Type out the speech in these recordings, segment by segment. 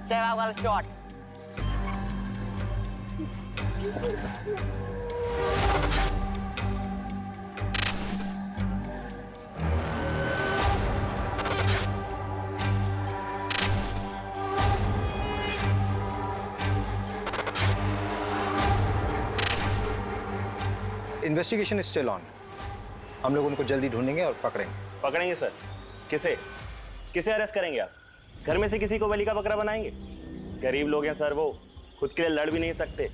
Survival shot. Investigation is still on. हम लोग उनको जल्दी ढूंढेंगे और पकड़ेंगे। पकड़ेंगे सर? किसे किसे अरेस्ट करेंगे आप? घर में से किसी को बलि का बकरा बनाएंगे? गरीब लोग हैं सर, वो खुद के लिए लड़ भी नहीं सकते।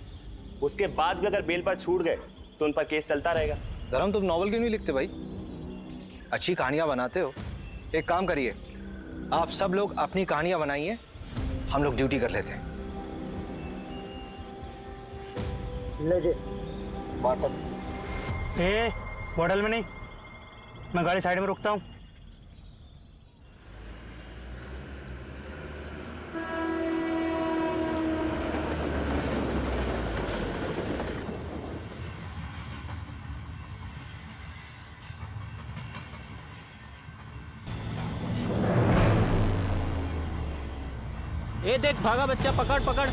उसके बाद भी अगर बेल पर छूट गए तो उन पर केस चलता रहेगा। धर्म, तुम नॉवल क्यों नहीं लिखते भाई? अच्छी कहानियां बनाते हो। एक काम करिए, आप सब लोग अपनी कहानियां बनाइए, हम लोग ड्यूटी कर लेते हैं। बॉटल में नहीं, मैं गाड़ी साइड में रुकता हूँ। ये देख भागा बच्चा, पकड़ पकड़।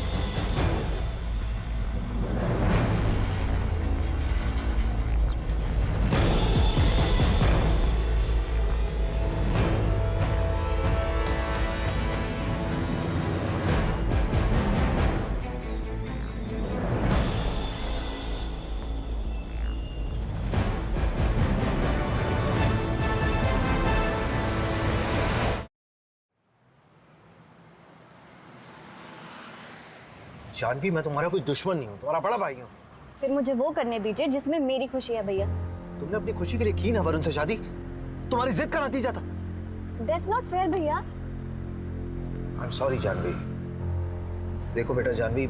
जानवी, मैं तुम्हारा कोई दुश्मन नहीं हूँ, तुम्हारा बड़ा भाई हूँ। फिर मुझे वो करने दीजिए जिसमें मेरी खुशी है भैया। तुमने अपनी खुशी के लिए की ना वरुण से शादी, तुम्हारी जिद का नतीजा था। That's not fair भैया। I'm sorry Janvi. देखो बेटा जानवी,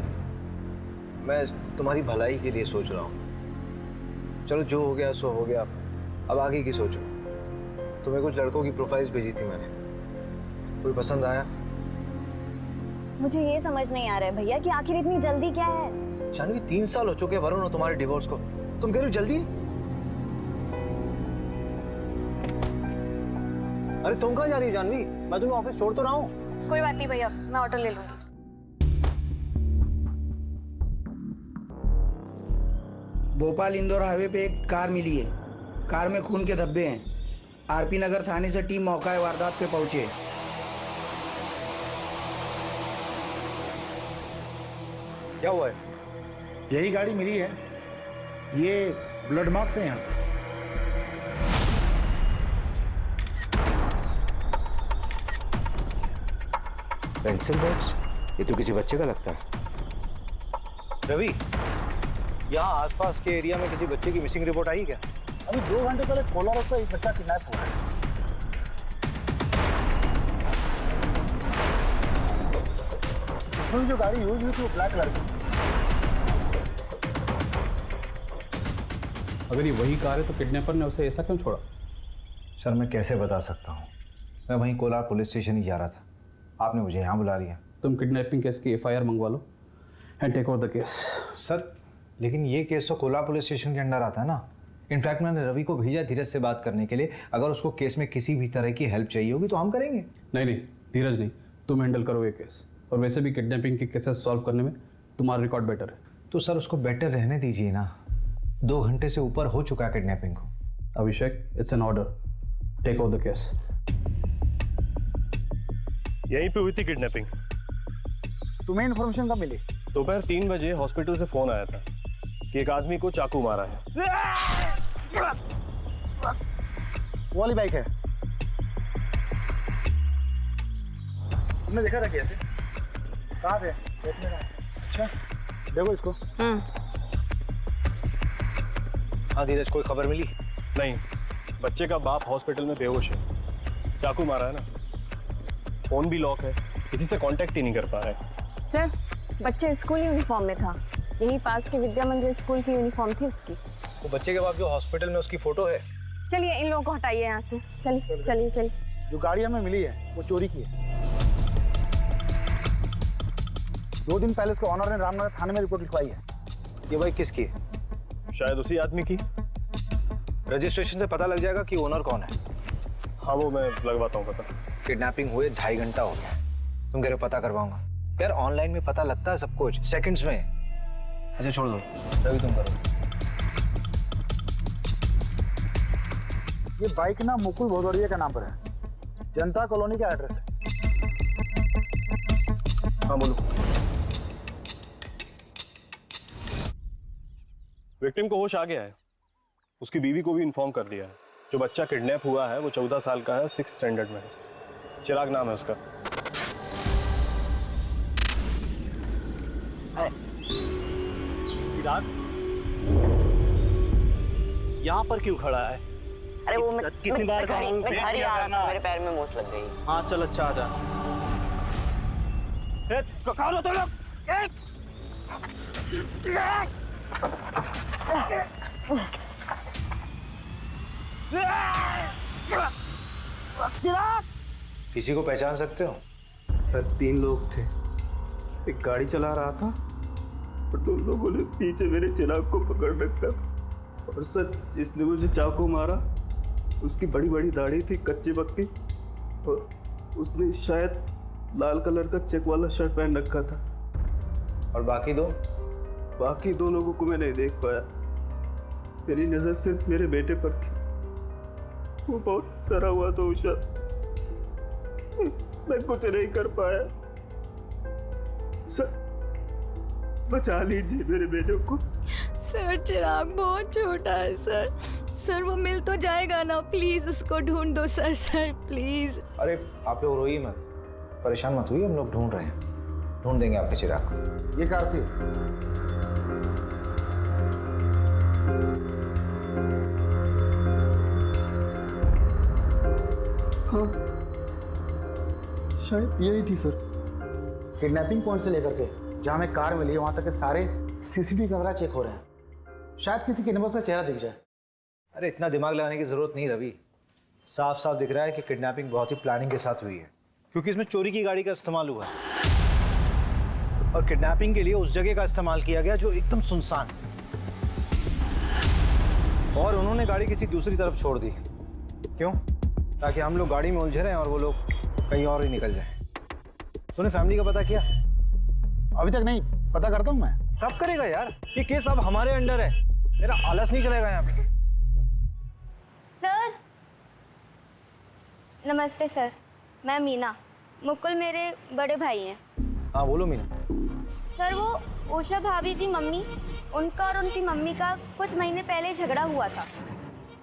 मैं तुम्हारी भलाई के लिए सोच रहा हूँ। चलो जो हो गया सो हो गया, अब आगे की सोचो। तुम्हें कुछ लड़कों की प्रोफाइल्स भेजी थी मैंने, कोई पसंद आया? मुझे ये समझ नहीं आ रहा है भैया कि आखिर इतनी जल्दी क्या है। जानवी, 3 साल हो चुके वरुण और तुम्हारे डिवोर्स को, तुम कह रही हो जल्दी? अरे तुम कहाँ जा रही हो जानवी? मैं तुम्हें ऑफिस छोड़ तो रहा हूँ। कोई बात नहीं भैया, मैं ऑटो ले लूंगी। भोपाल इंदौर हाईवे पे एक कार मिली है। कार में खून के धब्बे हैं। आरपी नगर थाने से टीम मौका वारदात पे पहुंचे। क्या हुआ है? यही गाड़ी मिली है, ये ब्लड मार्क्स है यहाँ पे। Pencil box? ये तो किसी बच्चे का लगता है। रवि, यहाँ आसपास के एरिया में किसी बच्चे की मिसिंग रिपोर्ट आई क्या? अभी 2 घंटे पहले कोला रोड पर एक बच्चा किडनैप हुआ है। उसमें जो गाड़ी यूज हुई थी वो ब्लैक कलर की। अगर ये वही कार है तो किडनैपर ने उसे ऐसा क्यों छोड़ा? सर मैं कैसे बता सकता हूँ, मैं वहीं कोलार पुलिस स्टेशन ही जा रहा था, आपने मुझे यहाँ बुला लिया। तुम किडनैपिंग केस की FIR मंगवा लो and take over the case. Sir लेकिन ये केस तो कोलार पुलिस स्टेशन के अंडर आता है ना। इनफैक्ट मैंने रवि को भेजा धीरज से बात करने के लिए, अगर उसको केस में किसी भी तरह की हेल्प चाहिए होगी तो हम करेंगे। नहीं धीरज नहीं, तुम हैंडल करो ये केस। और वैसे भी किडनैपिंग के केसेस सॉल्व करने में तुम्हारा रिकॉर्ड बेटर है। तो सर उसको बेटर रहने दीजिए ना, 2 घंटे से ऊपर हो चुका है किडनैपिंग को। Abhishek, it's an order, take over the case. यहीं पे हुई थी किडनैपिंग। तुम्हें इन्फॉर्मेशन कब मिली? दोपहर 3 बजे हॉस्पिटल से फोन आया था कि एक आदमी को चाकू मारा है। वो वाली बाइक है। तुमने देखा था कैसे? कहाँ थे? देखने का। अच्छा, देखो इसको। हाँ धीरज, कोई खबर मिली? नहीं, बच्चे का बाप हॉस्पिटल में बेहोश है, चाकू मारा है ना। फोन भी लॉक है, किसी से कांटेक्ट ही नहीं कर पा रहा है। सर, बच्चा स्कूल यूनिफॉर्म में था। यही पास के विद्या मंदिर स्कूल की यूनिफॉर्म थी उसकी। वो बच्चे के बाप जो हॉस्पिटल में, उसकी फोटो है। चलिए इन लोगों को हटाइए यहाँ से। चलिए चलिए चलिए। जो गाड़ी हमें मिली है वो चोरी की है। 2 दिन पहले उसके ऑनर ने रामनगर थाने में रिपोर्ट लिखवाई है। ये बाइक किसकी है? शायद उसी आदमी की। रजिस्ट्रेशन से पता लग जाएगा कि ओनर कौन है। हाँ वो मैं लगवाता हूँ पता। किडनैपिंग हुए 2.5 घंटा हो गया, तुम कह रहे हो पता करवाऊंगा। यार ऑनलाइन में पता लगता है सब कुछ सेकंड्स में। अच्छा छोड़ दो, रवि तुम करो। ये बाइक ना मुकुल भदौरिया के नाम पर है, जनता कॉलोनी का एड्रेस है। हाँ बोलो। विक्टिम को होश आ गया है, उसकी बीवी को भी इन्फॉर्म कर दिया है। जो बच्चा किडनैप हुआ है वो 14 साल का है, 6th स्टैंडर्ड में है। चिराग नाम है उसका। चिराग यहाँ पर क्यों खड़ा है? अरे वो मैं कितनी बार घर ही आ रहा था, मेरे पैर में मोच लग गई। हाँ चल, अच्छा आ जा। कहाँ लो तुम लोग? किसी को पहचान सकते हो? सर 3 लोग थे, एक गाड़ी चला रहा था और 2 लोगों ने पीछे मेरे चिराग को पकड़ रखा था। और सर जिसने मुझे चाकू मारा उसकी बड़ी बड़ी दाढ़ी थी, कच्ची पक्की, और उसने शायद लाल कलर का चेक वाला शर्ट पहन रखा था। और बाकी 2? बाकी 2 लोगों को मैं नहीं देख पाया, मेरी नजर सिर्फ मेरे बेटे पर थी। वो बहुत डरा हुआ था उषा, मैं कुछ नहीं कर पाया। सर बचा लीजिए मेरे बेटे को। सर चिराग बहुत छोटा है सर। सर वो मिल तो जाएगा ना, प्लीज उसको ढूंढ दो सर। Sir please. अरे आप लोग रोइए मत, परेशान मत हुई, हम लोग ढूंढ रहे हैं, ढूंढ देंगे आपके चिराग को। ये कार थी। हाँ शायद यही थी सर। किडनैपिंग पॉइंट से लेकर के जहां हमें कार मिली वहां तक के सारे सीसीटीवी कैमरा चेक हो रहे हैं, शायद किसी किडनैपर का चेहरा दिख जाए। अरे इतना दिमाग लगाने की जरूरत नहीं रवि, साफ साफ दिख रहा है कि किडनैपिंग बहुत ही प्लानिंग के साथ हुई है, क्योंकि इसमें चोरी की गाड़ी का इस्तेमाल हुआ है और किडनैपिंग के लिए उस जगह का इस्तेमाल किया गया जो एकदम सुनसान, और उन्होंने गाड़ी किसी दूसरी तरफ छोड़ दी। क्यों? ताकि हम लोग गाड़ी में उलझे रहें और वो लोग कहीं और ही निकल जाएं। तूने फैमिली का पता किया? अभी तक नहीं, पता करता हूँ मैं। कब करेगा यार? ये केस अब हमारे अंडर है, तेरा आलस नहीं चलेगा यहाँ पे। सर नमस्ते सर, मैं मीना, मुकुल मेरे बड़े भाई हैं। हाँ बोलो मीना। सर वो उषा भाभी की मम्मी, उनका और उनकी मम्मी का कुछ महीने पहले झगड़ा हुआ था।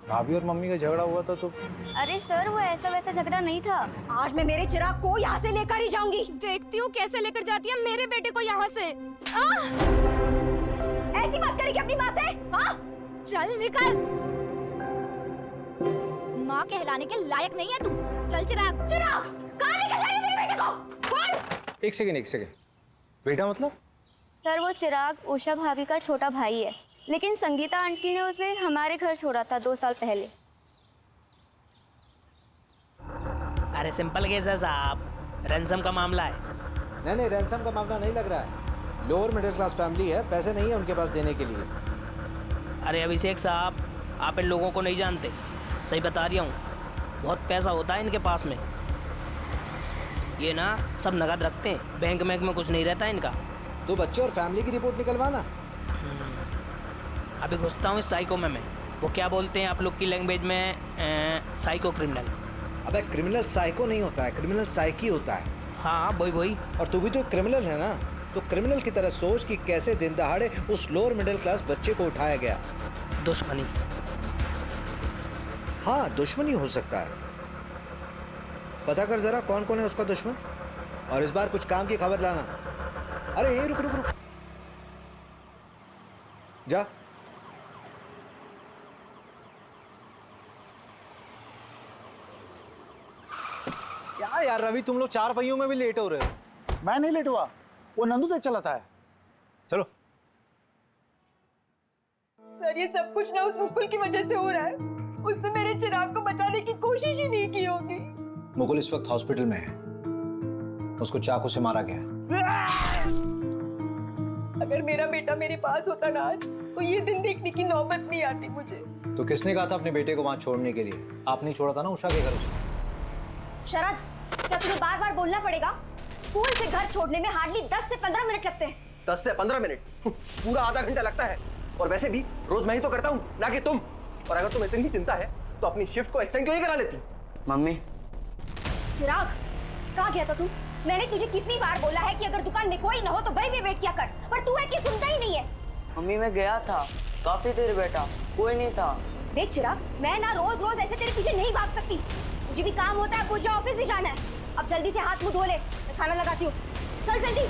भाभी और मम्मी का झगड़ा हुआ था तो? अरे सर वो ऐसा वैसा झगड़ा नहीं था। आज मैं मेरे चिराग को यहाँ से लेकर ही जाऊंगी। देखती हूँ कैसे लेकर जाती है मेरे बेटे को यहाँ से। ऐसी बात करेगी अपनी माँ से? हाँ चल निकल, माँ कहलाने के लायक नहीं है तू। चल चिराग। चिराग कहाँ लेकर जा रही है मेरे बेटे को? कौन? एक सेकेंड, बेटा मतलब? सर वो चिराग उषा भाभी का छोटा भाई है, लेकिन संगीता आंटी ने उसे हमारे घर छोड़ा था 2 साल पहले। अरे सिंपल केस है साहब, रैंसम का मामला है। नहीं रैंसम का मामला नहीं लग रहा है, लोअर मिडिल क्लास फैमिली है, पैसे नहीं है उनके पास देने के लिए। अरे अभिषेक साहब, आप इन लोगों को नहीं जानते, सही बता रही हूँ, बहुत पैसा होता है इनके पास में। ये ना सब नगद रखते हैं, बैंक में कुछ नहीं रहता इनका। 2 बच्चे और फैमिली की रिपोर्ट निकलवाना। अभी घुसता हूँ इस साइको में मैं। वो क्या बोलते हैं आप लोग की लैंग्वेज में? Psycho criminal. अबे क्रिमिनल साइको नहीं होता है, क्रिमिनल साइकी होता है। हाँ वही। और तू भी तो क्रिमिनल है ना, तो क्रिमिनल की तरह सोच कि कैसे दिन दहाड़े उस लोअर मिडिल क्लास बच्चे को उठाया गया। दुश्मनी। हाँ दुश्मनी हो सकता है, पता कर जरा कौन कौन है उसका दुश्मन, और इस बार कुछ काम की खबर लाना। अरे ये रुक जा। क्या यार रवि, तुम लोग 4 पहियों में भी लेट हो रहे हो। मैं नहीं लेट हुआ, वो नंदू तेज चलाता है। चलो। सर ये सब कुछ ना उस मुकुल की वजह से हो रहा है। उसने मेरे चिराग को बचाने की कोशिश ही नहीं की होगी। मुकुल इस वक्त हॉस्पिटल में है, उसको चाकू से मारा गया। अगर मेरा बेटा मेरे पास होता ना आज, तो ये दिन देखने की नौबत नहीं आती मुझे। तो किसने कहा था अपने बेटे को वहां छोड़ने के लिए? आप नहीं छोड़ा था ना उषा के घर उसे? शरद, क्या तुझे बार बार बोलना पड़ेगा? स्कूल से घर छोड़ने में हार्डली 10 से 15 मिनट लगते हैं। 10 से 15 मिनट? पूरा आधा घंटा लगता है। और वैसे भी रोज मैं ही तो करता हूँ, ना कि तुम। और अगर तुम्हें इतनी चिंता है तो अपनी शिफ्ट को एक्सटेंड क्यों नहीं करा लेती? मम्मी। चिराग, कहाँ गया था तू? मैंने तुझे कितनी बार बोला है कि अगर दुकान में कोई ना हो तो भाई भी वेट किया कर, पर तू है कि सुनता ही नहीं है। मम्मी मैं गया था, काफी देर बैठा, कोई नहीं था। देख चिराग, मैं ना रोज रोज ऐसे तेरे पीछे नहीं भाग सकती। मुझे भी काम होता है, मुझे ऑफिस भी जाना है। अब जल्दी से हाथ मुंह धो ले, मैं खाना लगाती हूँ। चल जल्दी।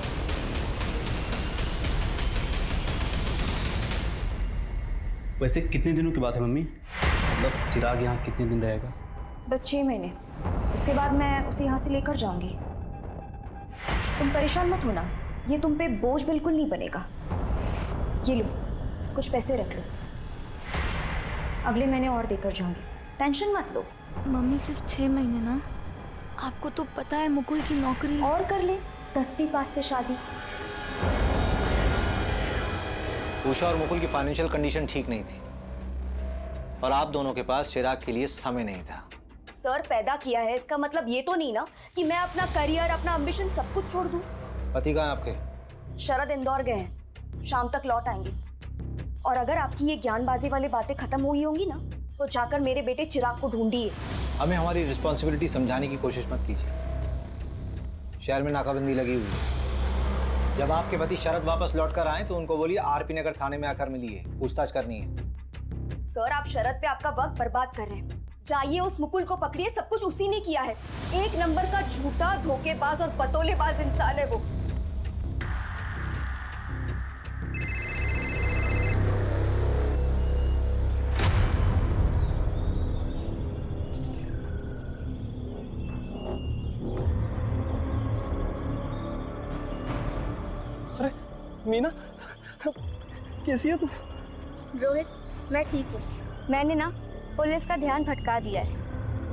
वैसे कितने दिनों की बात है मम्मी? मतलब चिराग यहाँ कितने दिन रहेगा? बस 6 महीने, उसके बाद मैं उसे यहाँ से लेकर जाऊंगी। तुम परेशान मत होना, ये तुम पे बोझ बिल्कुल नहीं बनेगा। ये लो, कुछ पैसे रख लो, अगले महीने और देकर जाऊंगी, टेंशन मत लो। मम्मी सिर्फ 6 महीने ना, आपको तो पता है मुकुल की नौकरी। और कर ले 10वीं पास से शादी। उषा और मुकुल की फाइनेंशियल कंडीशन ठीक नहीं थी और आप दोनों के पास चिराग के लिए समय नहीं था। सर पैदा किया है, इसका मतलब ये तो नहीं ना कि मैं अपना करियर, अपना एम्बिशन सब कुछ छोड़ दूं। पति कहाँ है आपके? शरद इंदौर गए हैं, शाम तक लौट आएंगे। और अगर आपकी ये ज्ञानबाजी वाली बातें खत्म हुई होंगी ना, तो जाकर मेरे बेटे चिराग को ढूंढिए। हमें हमारी रिस्पॉन्सिबिलिटी समझाने की कोशिश मत कीजिए। शहर में नाकाबंदी लगी हुई है। जब आपके पति शरद वापस लौटकर आए तो उनको बोलिए आरपी नगर थाने में आकर मिलिए, पूछताछ करनी है। सर आप शरद पे आपका वक्त बर्बाद कर रहे हैं। जाइए उस मुकुल को पकड़िए, सब कुछ उसी ने किया है। 1 नंबर का झूठा, धोखेबाज और बतौलेबाज इंसान है वो। अरे मीना, कैसी है तुम? रोहित, मैं ठीक हूँ। मैंने ना पुलिस का ध्यान भटका दिया है,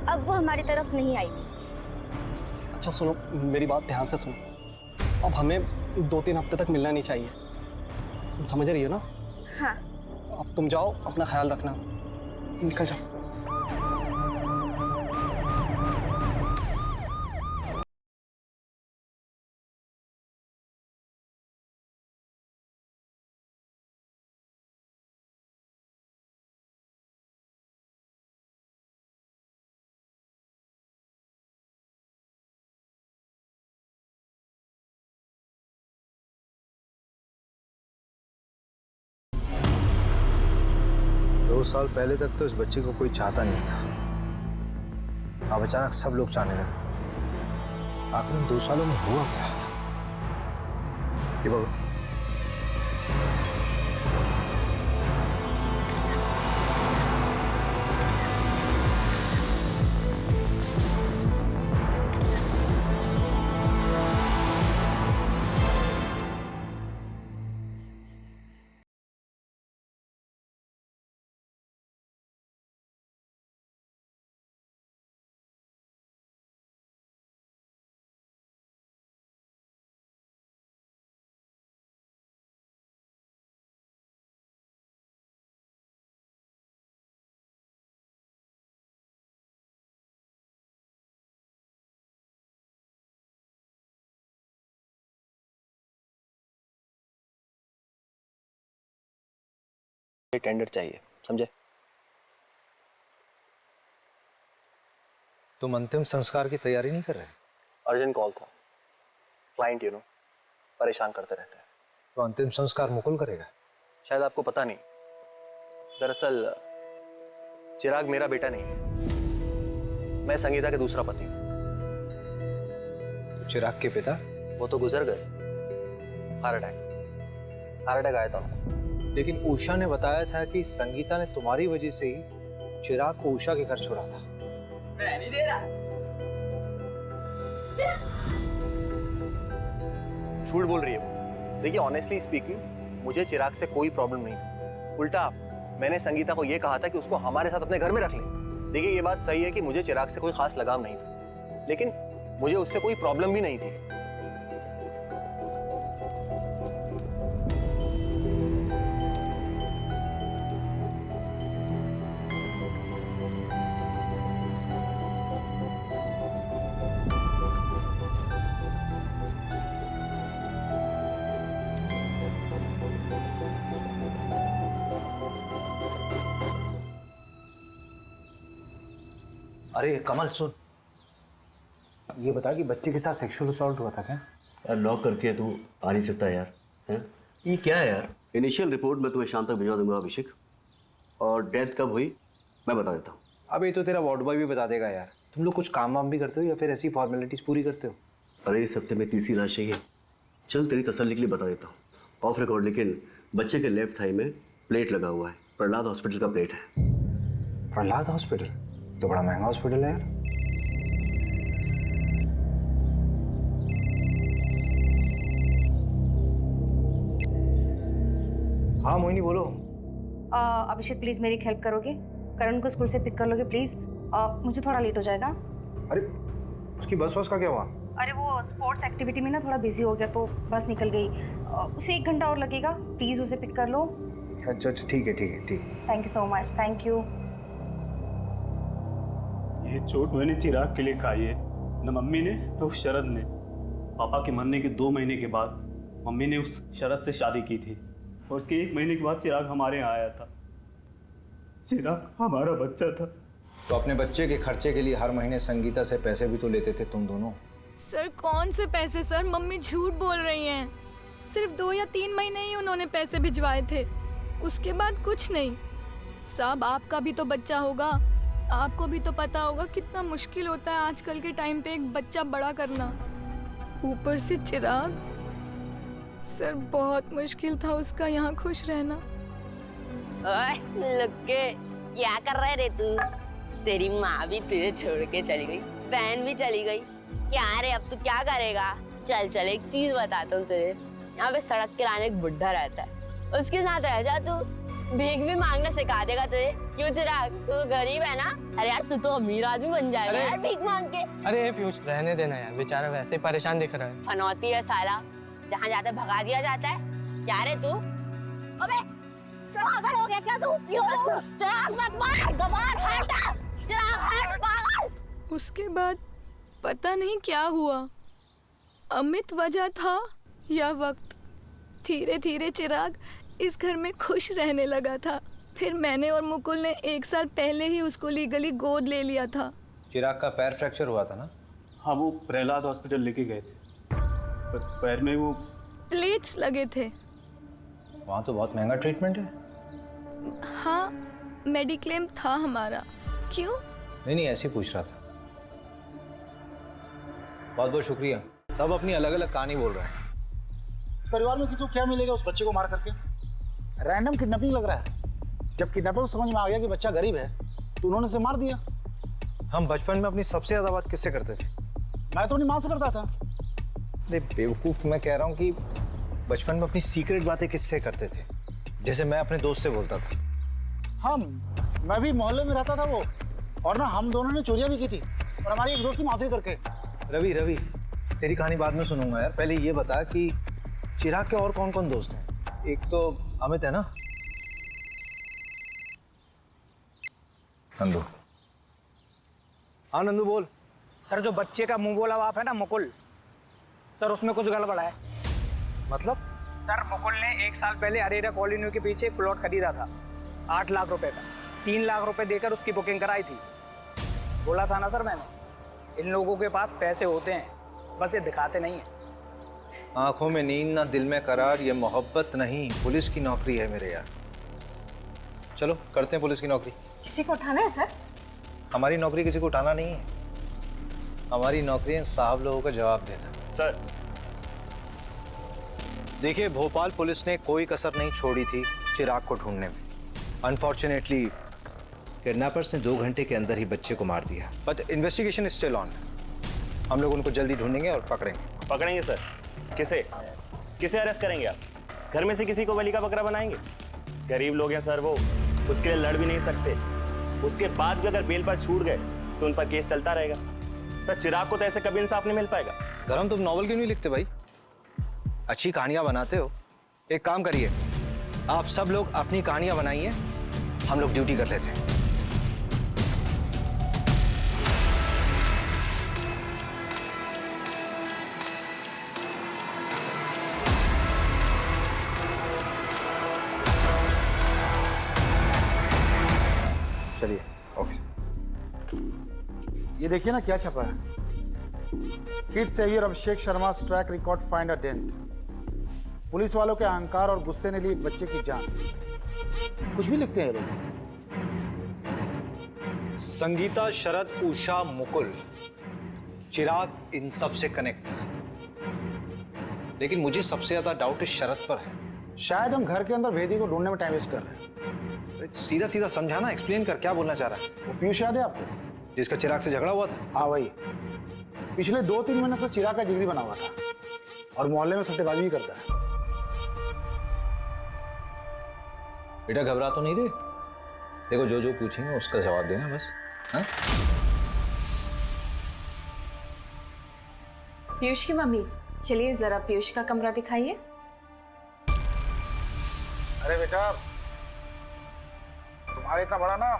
अब वो हमारी तरफ नहीं आएगी। अच्छा सुनो, मेरी बात ध्यान से सुनो। अब हमें 2-3 हफ्ते तक मिलना नहीं चाहिए, तुम समझ रही हो ना? हाँ। अब तुम जाओ, अपना ख्याल रखना, निकल जाओ। दो साल पहले तक तो इस बच्चे को कोई चाहता नहीं था। अब अचानक सब लोग चाहने लगे। आखिर इन 2 सालों में हुआ क्या? ये बाबा टेंडर चाहिए, समझे? तुम अंतिम संस्कार की तैयारी नहीं कर रहे? अर्जेंट कॉल था, क्लाइंट परेशान करते रहते हैं। तो अंतिम संस्कार मुकुल करेगा? शायद आपको पता नहीं, दरअसल चिराग मेरा बेटा नहीं है, मैं संगीता के दूसरा पति हूँ। तो चिराग के पिता? वो तो गुजर गए, हार्ट अटैक आया था उनको। लेकिन उषा ने बताया था कि संगीता ने तुम्हारी वजह से ही चिराग को उषा के घर छोड़ा था। मैं नहीं दे रहा। झूठ बोल रही है वो। देखिए ऑनेस्टली स्पीकिंग, मुझे चिराग से कोई प्रॉब्लम नहीं। उल्टा मैंने संगीता को यह कहा था कि उसको हमारे साथ अपने घर में रख ले। देखिए ये बात सही है कि मुझे चिराग से कोई खास लगाव नहीं था, लेकिन मुझे उससे कोई प्रॉब्लम भी नहीं थी। अरे कमल सुन, ये बता कि बच्चे के साथ सेक्सुअल असॉल्ट हुआ था क्या? यार लॉक करके तू आ नहीं सकता यार, हैं? ये क्या है यार? इनिशियल रिपोर्ट मैं तुम्हें शाम तक भिजवा दूंगा अभिषेक, और डेथ कब हुई मैं बता देता हूँ। अब ये तो तेरा वार्ड बॉय भी बता देगा यार। तुम लोग कुछ काम वाम भी करते हो या फिर ऐसी फॉर्मेलिटीज पूरी करते हो? अरे इस हफ्ते में तीसरी लाश चाहिए। चल तेरी तसल्ली के लिए बता देता हूँ ऑफ रिकॉर्ड, लेकिन बच्चे के लेफ्ट थाई में प्लेट लगा हुआ है। प्रहलाद हॉस्पिटल का प्लेट है। प्रहलाद हॉस्पिटल तो बड़ा महंगा हॉस्पिटल है यार। हाँ मोहिनी बोलो। अभिषेक प्लीज़ मेरी हेल्प करोगे? करण को स्कूल से पिक कर लोगे प्लीज़? मुझे थोड़ा लेट हो जाएगा। अरे उसकी बस का क्या हुआ? अरे वो स्पोर्ट्स एक्टिविटी में ना थोड़ा बिजी हो गया तो बस निकल गई। उसे 1 घंटा और लगेगा, प्लीज़ उसे पिक कर लो। अच्छा ठीक है। Thank you so much, thank you. ये चोट मैंने चिराग के लिए खाई है, न मम्मी ने न उस शरद ने। पापा के मरने के 2 महीने के बाद मम्मी ने उस शरद से शादी की थी, और उसके 1 महीने के बाद चिराग हमारे यहाँ आया था। चिराग हमारा बच्चा था। तो अपने बच्चे के खर्चे के लिए हर महीने संगीता से पैसे भी तो लेते थे तुम दोनों। सर कौन से पैसे सर? मम्मी झूठ बोल रही हैं। सिर्फ 2 या 3 महीने ही उन्होंने पैसे भिजवाए थे, उसके बाद कुछ नहीं। साहब आपका भी तो बच्चा होगा, आपको भी तो पता होगा कितना मुश्किल होता है आजकल के टाइम पे एक बच्चा बड़ा करना, ऊपर से चिराग। सर बहुत मुश्किल था उसका यहाँ खुश रहना। ओए लुक्के, क्या कर रहे रे तू? तेरी माँ भी तुझे छोड़ के चली गई, बहन भी चली गई। क्या रे अब तू क्या करेगा? चल एक चीज बताता हूँ तुझे। यहाँ पे सड़क किनारे एक बुढ़ा रहता है, उसके साथ रह जा तू, भीख भी मांगना सिखा देगा तुझे। क्यों चिराग, तू तो गरीब है ना? अरे यार तू तो अमीर आदमी बन जाएगा यार भीख मांग के। अरे पीयूष रहने देना यार, बेचारा वैसे ही परेशान दिख रहा है। फनौती है साला, जहाँ जाते भगा दिया जाता है। क्या रे तू? अबे पागल हो गया क्या तू? चिराग मत मार, गवार हटा, चिराग हट पागल। उसके बाद पता नहीं क्या हुआ, अमित वजह था या वक्त, धीरे धीरे चिराग इस घर में खुश रहने लगा था। फिर मैंने और मुकुल ने 1 साल पहले ही उसको लीगली गोद ले लिया था। चिराग का पैर फ्रैक्चर हुआ था ना? हाँ वो प्रहलाद हॉस्पिटल लेके गए थे, पर पैर में वो प्लेट्स लगे थे। वहाँ तो बहुत महंगा ट्रीटमेंट है। हाँ मेडिक्लेम था हमारा। क्यों? नहीं ऐसे ही पूछ रहा था। बहुत बहुत शुक्रिया। सब अपनी अलग अलग कहानी बोल रहे हैं। परिवार में किसी को क्या मिलेगा उस बच्चे को मार करके? रैंडम किडनैपिंग लग रहा है। जब किडनैपर को समझ में आ गया कि बच्चा गरीब है तो उन्होंने उसे मार दिया। हम बचपन में अपनी सबसे ज्यादा बात किससे करते थे? मैं तो अपनी माँ से करता था। अरे बेवकूफ, मैं कह रहा हूँ कि बचपन में अपनी सीक्रेट बातें किससे करते थे? जैसे मैं अपने दोस्त से बोलता था। मैं भी मोहल्ले में रहता था वो, और ना हम दोनों ने चोरियां भी की थी, और हमारी एक दोस्त की मौत करके। रवि तेरी कहानी बाद में सुनूंगा यार, पहले ये बता कि चिराग के और कौन कौन दोस्त हैं? एक तो अमित है ना? नंदू। हाँ नंदू बोल। सर जो बच्चे का मुंह बोला बाप है ना मुकुल, सर उसमें कुछ गड़बड़ है। मतलब? सर मुकुल ने 1 साल पहले अरेरा कॉलोनी के पीछे एक प्लॉट खरीदा था 8 लाख रुपए का। 3 लाख रुपए देकर उसकी बुकिंग कराई थी। बोला था ना सर मैंने, इन लोगों के पास पैसे होते हैं, बस ये दिखाते नहीं है। आंखों में नींद ना दिल में करार, ये मोहब्बत नहीं पुलिस की नौकरी है मेरे यार। चलो करते हैं पुलिस की नौकरी। किसी को उठाना है सर? हमारी नौकरी किसी को उठाना नहीं है, हमारी नौकरी है साहब लोगों का जवाब देना। सर देखिए भोपाल पुलिस ने कोई कसर नहीं छोड़ी थी चिराग को ढूंढने में। अनफॉर्चुनेटली किडनैपर्स ने 2 घंटे के अंदर ही बच्चे को मार दिया, but investigation is still on. हम लोग उनको जल्दी ढूंढेंगे और पकड़ेंगे सर। किसे अरेस्ट करेंगे आप? घर में से किसी को बलि का बकरा बनाएंगे? गरीब लोग हैं सर, वो खुद के लिए लड़ भी नहीं सकते। उसके बाद भी अगर बेल पर छूट गए तो उन पर केस चलता रहेगा। सर चिराग को तो ऐसे कभी इंसाफ नहीं मिल पाएगा। धर्म तुम नॉवल क्यों नहीं लिखते भाई? अच्छी कहानियां बनाते हो। एक काम करिए, आप सब लोग अपनी कहानियां बनाइए, हम लोग ड्यूटी कर लेते हैं। चलिए ओके। देखिए ना क्या छपा है। Kid saviour Abhishek Sharma track record find a dent. Police वालों के अहंकार और गुस्से ने ली एक बच्चे की जान। कुछ भी लिखते हैं ये लोग। संगीता, शरद, उषा, मुकुल, चिराग इन सब से कनेक्ट है, लेकिन मुझे सबसे ज्यादा डाउट इस शरद पर है। शायद हम घर के अंदर भेदी को ढूंढने में टाइम वेस्ट कर रहे हैं। सीधा सीधा समझाना, एक्सप्लेन कर, क्या बोलना चाह रहा है? वो पीयूष याद है आपको, जिसका चिराग से झगड़ा हुआ था? हाँ वही। पिछले 2-3 महीने से चिराग का जिगरी बना हुआ था और मोहल्ले में सट्टेबाजी भी करता है। बेटा घबरा तो नहीं रहे? देखो जो जो पूछेंगे उसका जवाब देना बस। हाँ? पीयूष की मम्मी, चलिए जरा पीयूष का कमरा दिखाइए। अरे बेटा, तुम्हारे इतना बड़ा ना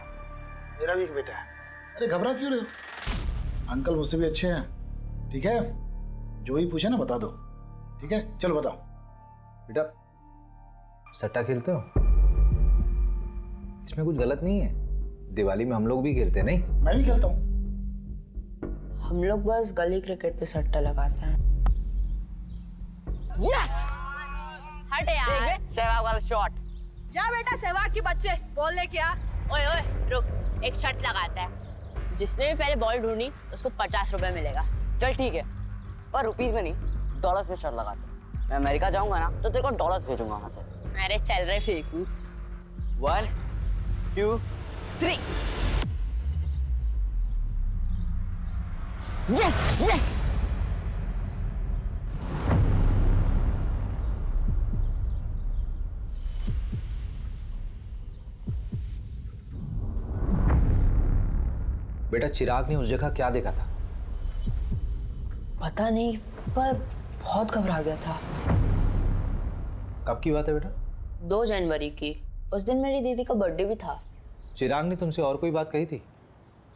मेरा भी एक बेटा है। अरे घबरा क्यों रहे हो? अंकल मुझसे भी अच्छे हैं, ठीक है? जो ही पूछे ना बता दो, ठीक है? चलो बताओ। बेटा सट्टा खेलते हो? इसमें कुछ गलत नहीं है। दिवाली में हम लोग भी खेलते हैं, नहीं? मैं भी खेलता हूँ। हम लोग बस गली क्रिकेट पे सट्टा लगाते हैं। यस! हट यार। सहवाग वाला शॉट। जा बेटा सहवाग के बच्चे, बॉल लेके आ। ओए ओए रुक, एक शर्त लगाता है। जिसने भी पहले बॉल ढूंढी उसको 50 रुपए मिलेगा। चल ठीक है, पर रुपीस में नहीं, डॉलर्स में शर्त लगाते। मैं अमेरिका जाऊंगा ना तो तेरे को डॉलर्स भेजूंगा वहां से। अरे चल रहे फेंकू। 1 2 3। Yes yes. बेटा चिराग ने उस जगह क्या देखा था? पता नहीं, पर बहुत घबरा गया था। कब की बात है बेटा? 2 जनवरी की। उस दिन मेरी दीदी का बर्थडे भी था। चिराग ने तुमसे और कोई बात कही थी?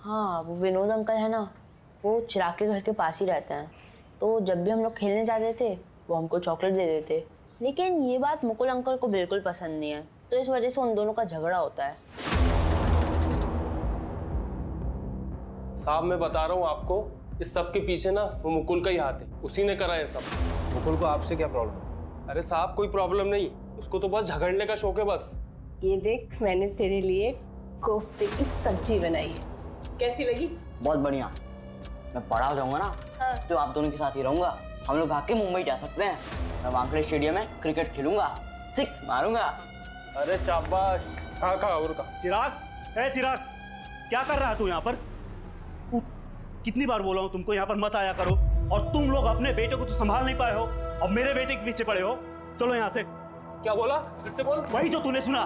हाँ, वो विनोद अंकल है ना, वो चिराग के घर के पास ही रहते हैं। तो जब भी हम लोग खेलने जाते थे वो हमको चॉकलेट दे देते। लेकिन ये बात मुकुल अंकल को बिल्कुल पसंद नहीं है, तो इस वजह से उन दोनों का झगड़ा होता है। साहब मैं बता रहा हूँ आपको, इस सब के पीछे ना वो मुकुल का ही हाथ है। उसी ने करा है सब। मुकुल को आपसे क्या प्रॉब्लम? अरे साहब कोई प्रॉब्लम नहीं, उसको तो बस झगड़ने का शौक है बस। ये देख, मैंने तेरे लिए कोफ्ते की सब्जी बनाई है, कैसी लगी? बहुत बढ़िया। मैं बड़ा हो जाऊंगा ना तो आप दोनों के साथ ही रहूंगा। हम लोग भाग के मुंबई जा सकते हैं। मैं वानखेड़े स्टेडियम में क्रिकेट खेलूंगा, 6 मारूंगा। अरे शाबाश। कहाँ और कहाँ? चिराग, ए चिराग, क्या कर रहा है तू यहाँ पर? कितनी बार बोला हूँ तुमको यहाँ पर मत आया करो, और तुम लोग अपने बेटे को तो संभाल नहीं पाए हो और मेरे बेटे के पीछे पड़े हो। चलो यहाँ से। क्या बोला? फिर से बोल। वही जो तूने सुना,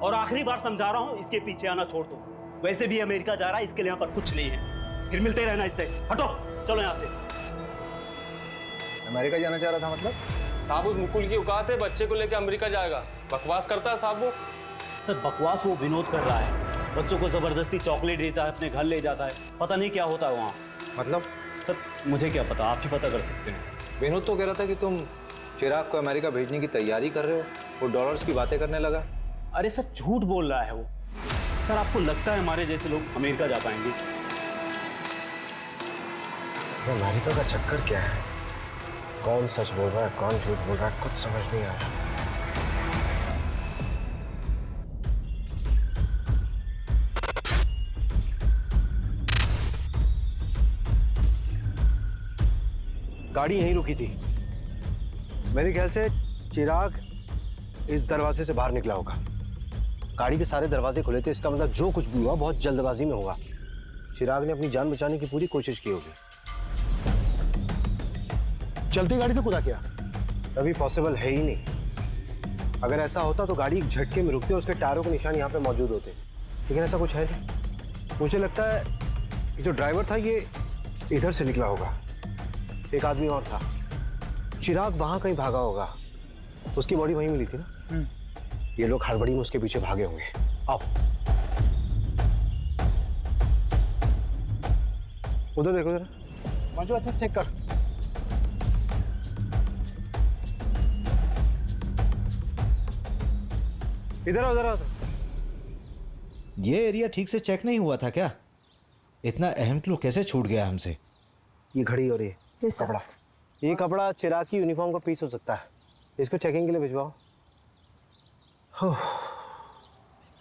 और आखिरी बार समझा रहा हूँ, इसके पीछे आना छोड़ दो। वैसे भी अमेरिका जा रहा है, इसके लिए यहाँ पर कुछ नहीं है। फिर मिलते रहना इससे। हटो, चलो यहाँ से। अमेरिका जाना चाह रहा था मतलब? साहब उस मुकुल की औकात है, बच्चे को लेकर अमेरिका जाएगा। बकवास करता है साहब वो। सर बकवास वो विनोद कर रहा है। बच्चों को जबरदस्ती चॉकलेट देता है, अपने घर ले जाता है, पता नहीं क्या होता है वहाँ। मतलब? सर मुझे क्या पता, आप ही पता कर सकते हैं। विनोद तो कह रहा था कि तुम चिराग को अमेरिका भेजने की तैयारी कर रहे हो, वो डॉलर्स की बातें करने लगा। अरे सर झूठ बोल रहा है वो। सर आपको लगता है हमारे जैसे लोग अमेरिका जा पाएंगे? अमेरिका का चक्कर क्या है? कौन सच बोल रहा है, कौन झूठ बोल रहा है, कुछ समझ नहीं आ रहा। गाड़ी यहीं रुकी थी। मेरे ख्याल से चिराग इस दरवाजे से बाहर निकला होगा। गाड़ी के सारे दरवाजे खुले थे, इसका मतलब जो कुछ भी हुआ बहुत जल्दबाजी में हुआ। चिराग ने अपनी जान बचाने की पूरी कोशिश की होगी। चलती गाड़ी से कूदा क्या? अभी पॉसिबल है ही नहीं। अगर ऐसा होता तो गाड़ी एक झटके में रुकती और उसके टायरों के निशान यहाँ पे मौजूद होते, लेकिन ऐसा कुछ है नहीं। मुझे लगता है ये जो ड्राइवर था ये इधर से निकला होगा। एक आदमी और था, चिराग वहां कहीं भागा होगा। उसकी बॉडी वहीं मिली थी ना। ये लोग हड़बड़ी में उसके पीछे भागे होंगे। आओ उधर देखो जरा। मंजू अच्छा चेक कर। इधर आओ, इधर आओ। ये एरिया ठीक से चेक नहीं हुआ था क्या? इतना अहम क्लू कैसे छूट गया हमसे? ये घड़ी और ये कपड़ा, ये कपड़ा चिराग की यूनिफॉर्म का पीस हो सकता है। इसको चेकिंग के लिए भिजवाओ।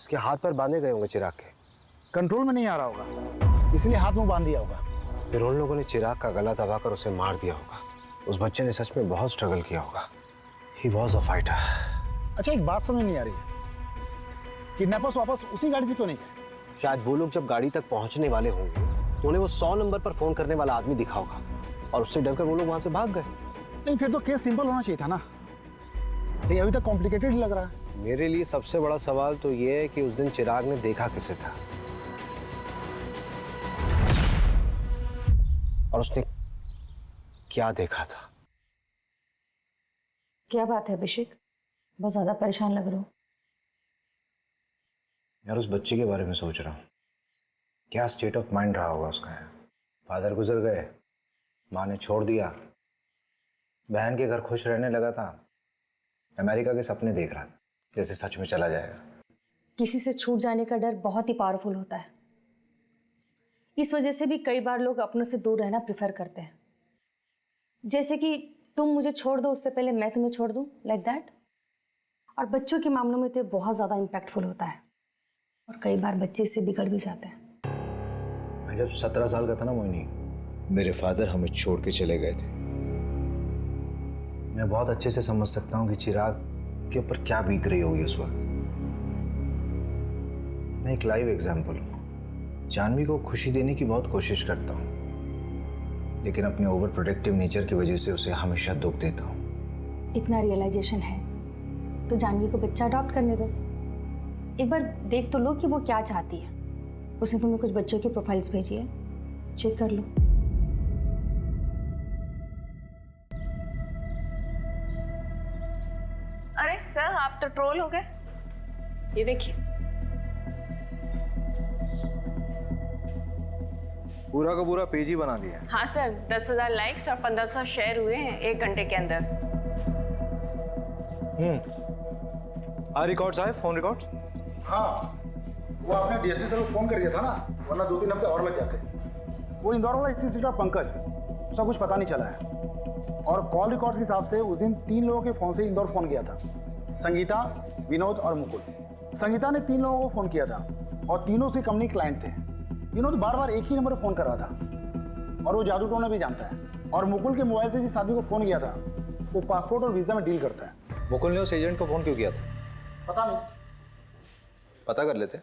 इसके हाथ पर बांधे गए होंगे चिराग के। कंट्रोल में नहीं आ रहा होगा, इसलिए हाथ में बांध दिया होगा। फिर उन लोगों ने चिराग का गला दबाकर उसे मार दिया होगा। उस बच्चे ने सच में बहुत स्ट्रगल किया होगा। He was a fighter. अच्छा, एक बात समझ नहीं आ रही है, किडनैपर्स वापस उसी गाड़ी से क्यों नहीं गए? शायद वो लोग जब गाड़ी तक पहुंचने वाले होंगे तो उन्हें वो 100 नंबर पर फोन करने वाला आदमी दिखा होगा और उससे डरकर वो लोग वहां से भाग गए। नहीं, फिर तो केस सिंपल होना चाहिए था ना। नहीं, अभी तक कॉम्प्लिकेटेड लग रहा है। मेरे लिए सबसे बड़ा सवाल तो ये है कि उस दिन चिराग ने देखा किसे था और उसने क्या देखा था। क्या बात है अभिषेक, बहुत ज्यादा परेशान लग रहे हो। यार उस बच्चे के बारे में सोच रहा हूँ, क्या स्टेट ऑफ माइंड रहा होगा उसका। फादर गुजर गए, माँ ने छोड़ दिया, बहन के घर खुश रहने लगा था, अमेरिका के सपने देख रहा था जैसे सच में चला जाएगा। किसी से छूट जाने का डर बहुत ही पावरफुल होता है। इस वजह से भी कई बार लोग अपनों से दूर रहना प्रेफर करते हैं। जैसे कि तुम मुझे छोड़ दो उससे पहले मैं तुम्हें छोड़ दूं, लाइक दैट। और बच्चों के मामलों में तो बहुत ज़्यादा इम्पैक्टफुल होता है और कई बार बच्चे इससे बिगड़ भी जाते हैं। मैं जब 17 साल का था ना मोहिनी, मेरे फादर हमें छोड़ के चले गए थे। मैं बहुत अच्छे से समझ सकता हूँ कि चिराग के ऊपर क्या बीत रही होगी उस वक्त। मैं एक लाइव एग्जाम्पल हूँ। जानवी को खुशी देने की बहुत कोशिश करता हूँ, लेकिन अपने ओवर प्रोटेक्टिव नेचर की वजह से उसे हमेशा दुख देता हूँ। इतना रियलाइजेशन है तो जानवी को बच्चा अडॉप्ट करने दो। एक बार देख तो लो कि वो क्या चाहती है। उसने तुम्हें कुछ बच्चों की प्रोफाइल्स भेजी है, चेक कर लो। अरे सर, आप तो ट्रोल हो गए। ये देखिए, पूरा का पूरा पेज ही बना दिया। हाँ सर, 10,000 लाइक्स और 1500 शेयर हुए हैं 1 घंटे के अंदर। रिकॉर्ड्स आए, फोन रिकॉर्ड्स। हाँ, वो आपने डीएसपी सर को फोन कर दिया था ना, वरना 2-3 हफ्ते और लग जाते। वो इंदौर वाला स्थित पंकज, उसका कुछ पता नहीं चला है। और कॉल रिकॉर्ड्स के हिसाब से उस दिन 3 लोगों के फोन से इंदौर फोन किया था, संगीता, विनोद और मुकुल। संगीता ने 3 लोगों को फोन किया था और तीनों से कंपनी क्लाइंट थे। विनोद बार बार एक ही नंबर पर फोन कर रहा था और वो जादू टोना भी जानता है। और मुकुल के मोबाइल से जिस आदमी को फोन किया था वो पासपोर्ट और वीजा में डील करता है। मुकुल ने उस एजेंट को फोन क्यों किया था? पता नहीं, पता कर लेते।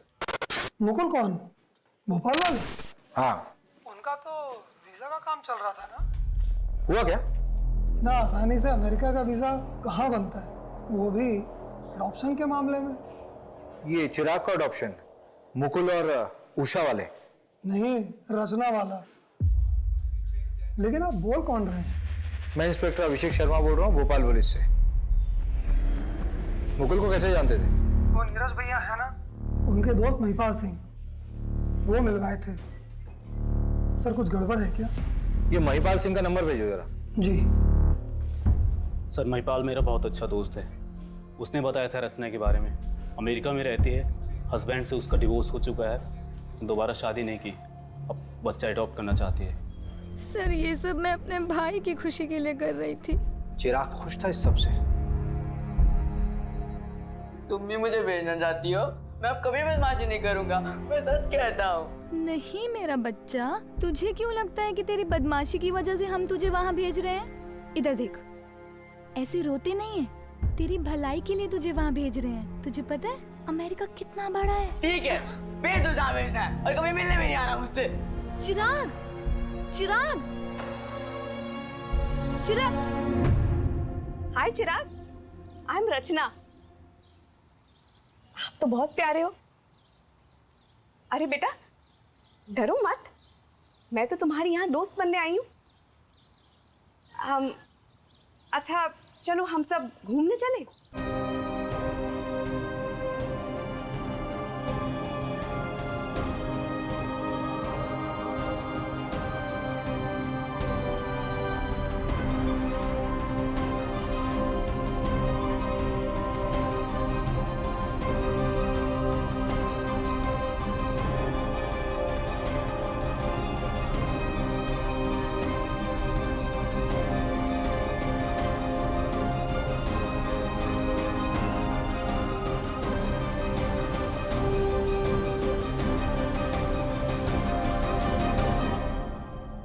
मुकुल कौन? भोपाल वाले? हाँ, उनका तो वीजा का काम चल रहा था ना। हुआ क्या? इतना आसानी से अमेरिका का वीजा कहाँ बनता है, वो भी अडॉप्शन के मामले में। ये चिराग का अडॉप्शन मुकुल और उषा वाले? नहीं, रचना वाला। लेकिन आप बोल कौन रहे हैं? मैं इंस्पेक्टर अभिषेक शर्मा बोल रहा हूँ, भोपाल पुलिस से। मुकुल को कैसे जानते थे? वो नीरज भैया है ना, उनके दोस्त महिपाल सिंह, वो मिलवाए थे। सर कुछ गड़बड़ है क्या? ये महिपाल सिंह का नंबर भेजो जरा। जी सर, महिपाल मेरा बहुत अच्छा दोस्त है। उसने बताया था रचना के बारे में। अमेरिका में रहती है, हस्बैंड से उसका डिवोर्स हो चुका है, दोबारा शादी नहीं की, अब बच्चा अडॉप्ट करना चाहती है। सर ये सब मैं अपने भाई की खुशी के लिए कर रही थी। चिराग खुश था इस सब से? तुम भी मुझे भेजना चाहती हो? मैं अब कभी बदमाशी नहीं करूंगा, मैं सच कहता हूँ। नहीं मेरा बच्चा, तुझे क्यों लगता है कि तेरी बदमाशी की वजह से हम तुझे वहाँ भेज रहे हैं? इधर देख, ऐसे रोते नहीं है, तेरी भलाई के लिए तुझे वहाँ भेज रहे हैं। तुझे पता है अमेरिका कितना बड़ा है? ठीक है, भेज दो जहाँ भेजना है, और कभी मिलने भी नहीं आ रहा मुझसे। चिराग, चिराग, चिराग। हाय चिराग, आई एम रचना। आप तो बहुत प्यारे हो। अरे बेटा डरो मत, मैं तो तुम्हारी यहाँ दोस्त बनने आई हूँ। अच्छा चलो हम सब घूमने चले।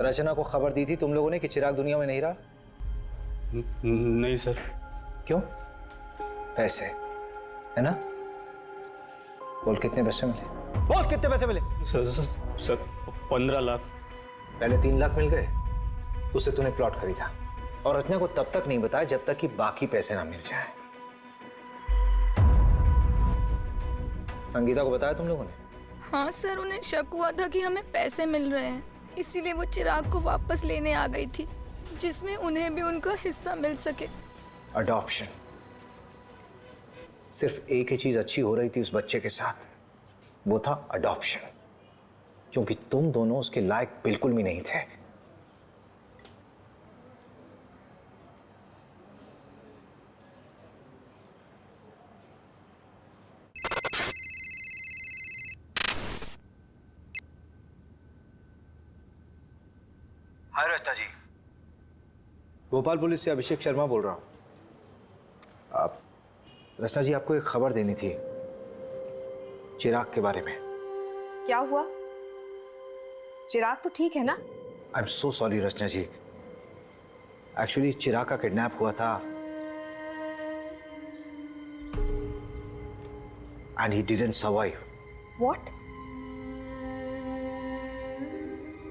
रचना को खबर दी थी तुम लोगों ने कि चिराग दुनिया में नहीं रहा? नहीं सर। क्यों? पैसे है ना? बोल कितने पैसे मिले? बोल कितने पैसे मिले? सर 15 लाख। पहले 3 लाख मिल गए, उससे तूने प्लॉट खरीदा और रचना को तब तक नहीं बताया जब तक कि बाकी पैसे ना मिल जाए। संगीता को बताया तुम लोगों ने? हाँ सर, उन्हें शक हुआ था कि हमें पैसे मिल रहे हैं, इसीलिए वो चिराग को वापस लेने आ गई थी, जिसमें उन्हें भी उनका हिस्सा मिल सके। अडॉप्शन। सिर्फ एक ही चीज अच्छी हो रही थी उस बच्चे के साथ, वो था अडॉप्शन, क्योंकि तुम दोनों उसके लायक बिल्कुल भी नहीं थे। हाय रचना जी, भोपाल पुलिस से अभिषेक शर्मा बोल रहा हूं। आप रचना जी, आपको एक खबर देनी थी चिराग के बारे में। क्या हुआ? चिराग तो ठीक है ना? I am so sorry Rachna ji, actually Chirag का किडनैप हुआ था and he didn't survive. What?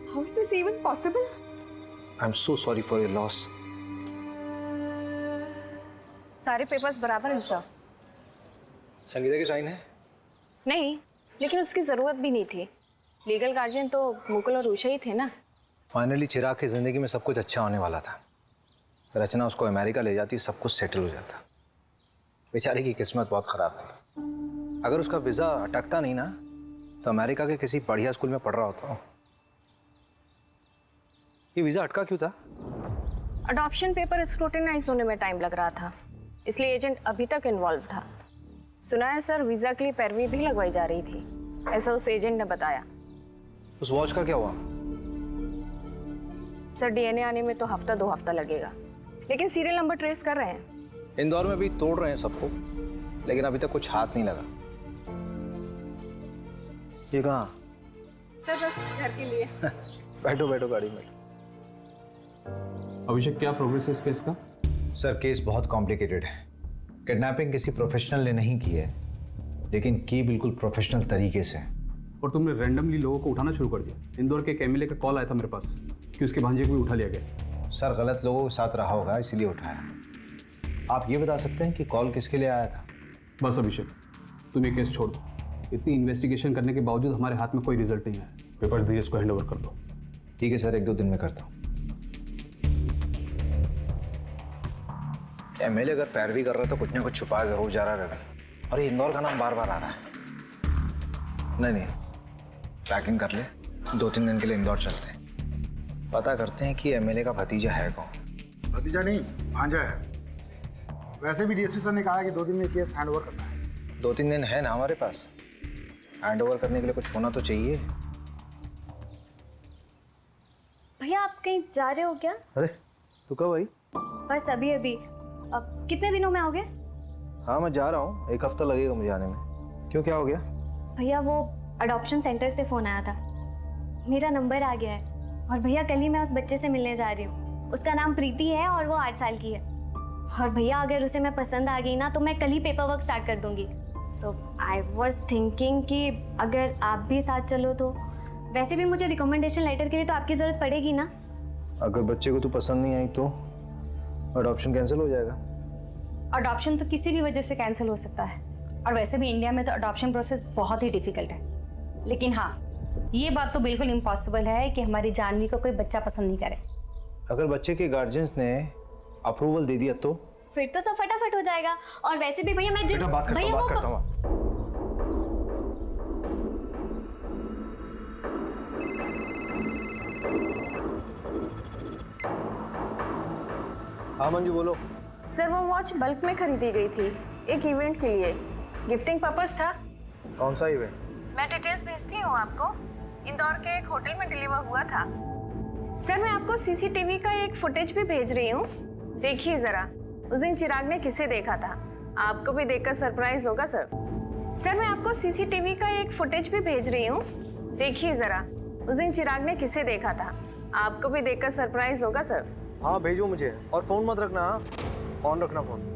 How is this even possible? I am so sorry for your loss. सारे पेपर्स बराबर हैं सर। संगीता की साइन है? नहीं, लेकिन उसकी ज़रूरत भी नहीं थी। लीगल गार्जियन तो मुकुल और उषा ही थे ना। फाइनली चिराग की जिंदगी में सब कुछ अच्छा होने वाला था। रचना उसको अमेरिका ले जाती, सब कुछ सेटल हो जाता। बेचारी की किस्मत बहुत खराब थी। अगर उसका वीजा अटकता नहीं ना, तो अमेरिका के किसी बढ़िया स्कूल में पढ़ रहा होता। ये वीजा अटका क्यों था? अडॉप्शन पेपर स्क्रूटिनाइज होने में टाइम लग रहा था, इसलिए एजेंट अभी तक इन्वॉल्व था। सुना है सर, वीजा के लिए पैरवी भी लगवाई जा रही थी, ऐसा उस एजेंट ने बताया। उस वॉच का क्या हुआ? सर डीएनए आने में तो हफ्ता 2 हफ्ता लगेगा, लेकिन सीरियल नंबर ट्रेस कर रहे हैं। इंदौर में भी तोड़ रहे हैं सबको, लेकिन अभी तक कुछ हाथ नहीं लगा। ये कहाँ? सर बस घर के लिए। बैठो बैठो गाड़ी में। अभिषेक, क्या प्रोग्रेस है इस केस का? सर केस बहुत कॉम्प्लिकेटेड है। किडनैपिंग किसी प्रोफेशनल ने नहीं की है, लेकिन की बिल्कुल प्रोफेशनल तरीके से। और तुमने रैंडमली लोगों को उठाना शुरू कर दिया। इंदौर के एक एमएलए का कॉल आया था मेरे पास कि उसके भांजे को भी उठा लिया गया। सर गलत लोगों के साथ रहा होगा, इसीलिए उठाया। आप ये बता सकते हैं कि कॉल किसके लिए आया था? बस अभिषेक, तुम ये केस छोड़ दो। इतनी इन्वेस्टिगेशन करने के बावजूद हमारे हाथ में कोई रिजल्ट नहीं आया। पेपर धीरज को हैंड ओवर कर दो। ठीक है सर, 1-2 दिन में करता हूँ। एमएलए अगर पैरवी कर रहा है तो कुछ ना कुछ छुपा जरूर जा रहा है रवि। और ये इंदौर का नाम बार बार आ रहा है। नहीं, पैकिंग कर ले, 2-3 दिन के लिए इंदौर चलते हैं। पता करते हैं कि एमएलए का भतीजा है कौन। भतीजा नहीं, भांजा है। वैसे भी डीएसपी सर ने कहा है कि 2 दिन में केस हैंड ओवर करना है। 2-3 दिन है ना हमारे पास, हैंड ओवर करने के लिए कुछ होना तो चाहिए। भैया आप कहीं जा रहे हो क्या? अरे तू कब आई? बस अभी अभी। अब कितने दिनों में आओगे? हाँ मैं जा रहा हूँ, 1 हफ्ता लगेगा मुझे आने में। क्यों, क्या हो गया? भैया वो अडॉप्शन सेंटर से फ़ोन आया था, मेरा नंबर आ गया है। और भैया कल ही मैं उस बच्चे से मिलने जा रही हूँ। उसका नाम प्रीति है और वो 8 साल की है। और भैया अगर उसे मैं पसंद आ गई ना, तो मैं कल ही पेपर वर्क स्टार्ट कर दूँगी। सो आई वॉज थिंकिंग कि अगर आप भी साथ चलो तो। वैसे भी मुझे रिकमेंडेशन लेटर के लिए तो आपकी ज़रूरत पड़ेगी ना। अगर बच्चे को तू पसंद नहीं आई तो अडॉप्शन कैंसिल हो जाएगा। अडॉप्शन तो किसी भी वजह से कैंसिल हो सकता है, और वैसे भी इंडिया में तो अडॉप्शन प्रोसेस बहुत ही डिफिकल्ट है। लेकिन हाँ, ये बात तो बिल्कुल इम्पॉसिबल है कि हमारी जानवी को कोई बच्चा पसंद नहीं करे। अगर बच्चे के गार्जियंस ने अप्रूवल दे दिया तो? फिर तो सब फटाफट हो जाएगा। और वैसे भी भैया मैं बेटा बात करता हूँ। हाँ मंजू बोलो। सर वो वॉच बल्क में खरीदी गई थी, एक इवेंट के लिए, गिफ्टिंग पर्पस था। कौन सा इवेंट? मैं डिटेल्स भेजती हूँ आपको। इंदौर के एक होटल में डिलीवर हुआ था। सर मैं आपको सीसीटीवी का एक फुटेज भी भेज रही हूँ, देखिए जरा। उस दिन चिराग ने किसे देखा था, आपको भी देखकर सरप्राइज होगा सर। सर मैं आपको सीसीटीवी का एक फुटेज भी भेज रही हूँ, देखिए जरा। उस दिन चिराग ने किसे देखा था, आपको भी देखकर सरप्राइज होगा सर। हाँ भेजो मुझे, और फोन मत रखना, हाँ ऑन रखना फोन।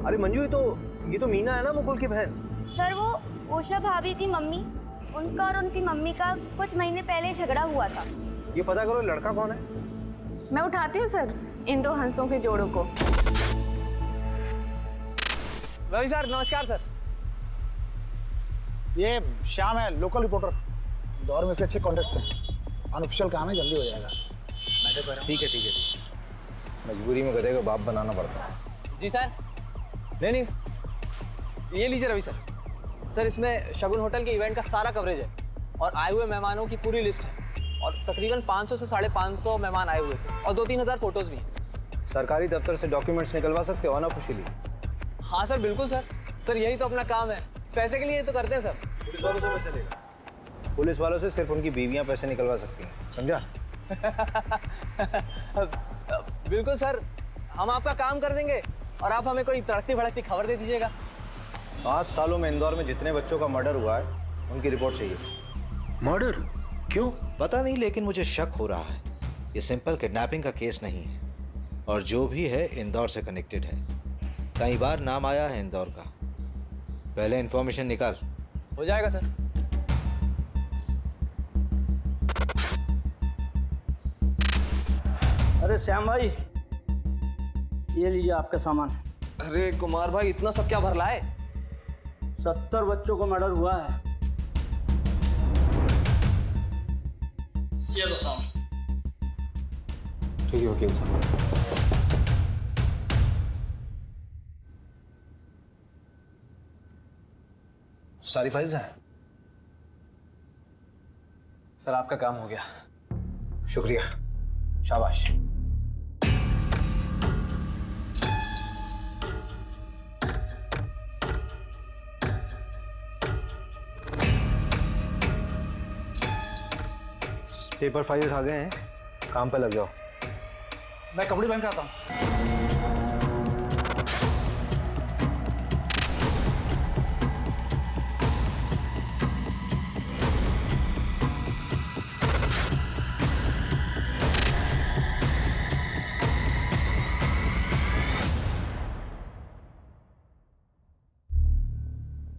अरे मंजू, ये तो मीना है ना, मुकुल की बहन। सर वो उषा भाभी की मम्मी, उनका और उनकी मम्मी का कुछ महीने पहले झगड़ा हुआ था। ये पता करो लड़का कौन है। मैं उठाती हूँ सर इन दो हंसों के जोड़ों को। रवि सर नमस्कार सर। ये श्याम है, लोकल रिपोर्टर। दौर में से अच्छे कॉन्टेक्ट्स हैं। अनऑफिशियल काम है, जल्दी हो जाएगा। मैटर कर रहा हूँ। ठीक है। मजबूरी में गधे को बाप बनाना पड़ता है। जी सर। नहीं, ये लीजिए रवि सर। सर इसमें शगुन होटल के इवेंट का सारा कवरेज है और आए हुए मेहमानों की पूरी लिस्ट है और तकरीबन 500 से 550 मेहमान आए हुए थे और 2-3 हज़ार फोटोज भी हैं। सरकारी दफ्तर से डॉक्यूमेंट्स निकलवा सकते हो अनऑफिशियली? हाँ सर बिल्कुल सर। सर यही तो अपना काम है, पैसे के लिए तो करते हैं सर। पुलिस वालों से पैसे लेगा? पुलिस वालों से सिर्फ उनकी बीवियां पैसे निकलवा सकती हैं, समझा? बिल्कुल सर, हम आपका काम कर देंगे और आप हमें कोई तड़कती भड़कती खबर दे दीजिएगा। 5 सालों में इंदौर में जितने बच्चों का मर्डर हुआ है उनकी रिपोर्ट चाहिए। मर्डर? क्यों? पता नहीं, लेकिन मुझे शक हो रहा है ये सिंपल किडनैपिंग का केस नहीं है और जो भी है इंदौर से कनेक्टेड है। कई बार नाम आया है इंदौर का। पहले इंफॉर्मेशन निकाल। हो जाएगा सर। अरे श्याम भाई, ये लीजिए आपका सामान। अरे कुमार भाई, इतना सब क्या भर लाए? 70 बच्चों को मर्डर हुआ है। ये लो सामान। ठीक है वकील साहब। सारी फाइल्स हैं? सर आपका काम हो गया। शुक्रिया, शाबाश। पेपर फाइल्स आ गए हैं, काम पे लग जाओ। मैं कपड़े पहन के आता हूँ।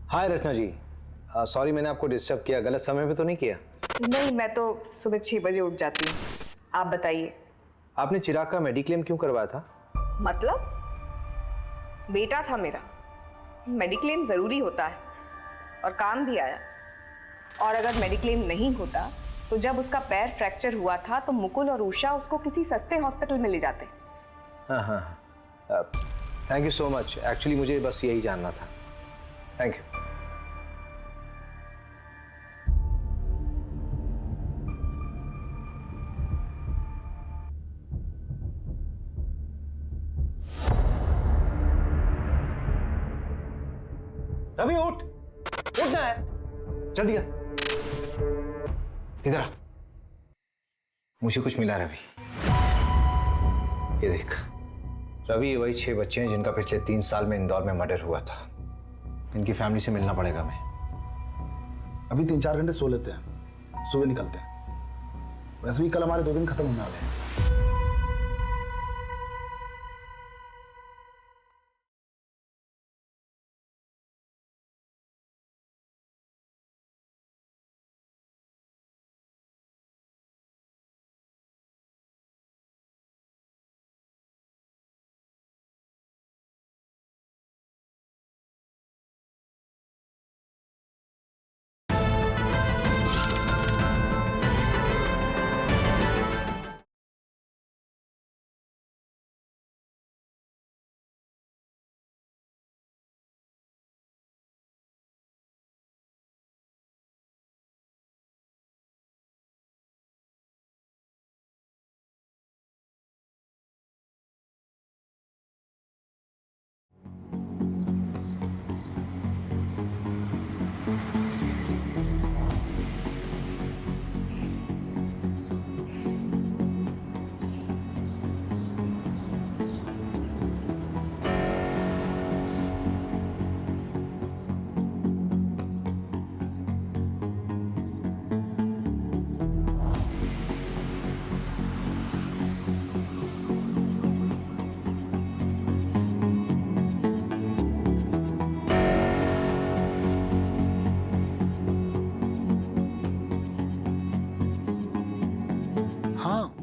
हाय रचना जी, सॉरी मैंने आपको डिस्टर्ब किया। गलत समय पे तो नहीं किया? नहीं, मैं तो सुबह 6 बजे उठ जाती हूँ। आप बताइए। आपने चिराग का मेडिक्लेम क्यों करवाया था? मतलब? बेटा था मेरा, मेडिक्लेम ज़रूरी होता है और काम भी आया। और अगर मेडिक्लेम नहीं होता तो जब उसका पैर फ्रैक्चर हुआ था तो मुकुल और उषा उसको किसी सस्ते हॉस्पिटल में ले जाते। हाँ, thank you so much. Actually मुझे बस यही जानना था। Thank you. रवि उठना है, जल्दी कर। इधर आ, मुझे कुछ मिला रवि। ये देख रवि, ये वही 6 बच्चे हैं जिनका पिछले 3 साल में इंदौर में मर्डर हुआ था। इनकी फैमिली से मिलना पड़ेगा मैं। अभी 3-4 घंटे सो लेते हैं, सुबह निकलते हैं। वैसे भी कल हमारे 2 दिन खत्म होने वाले हैं।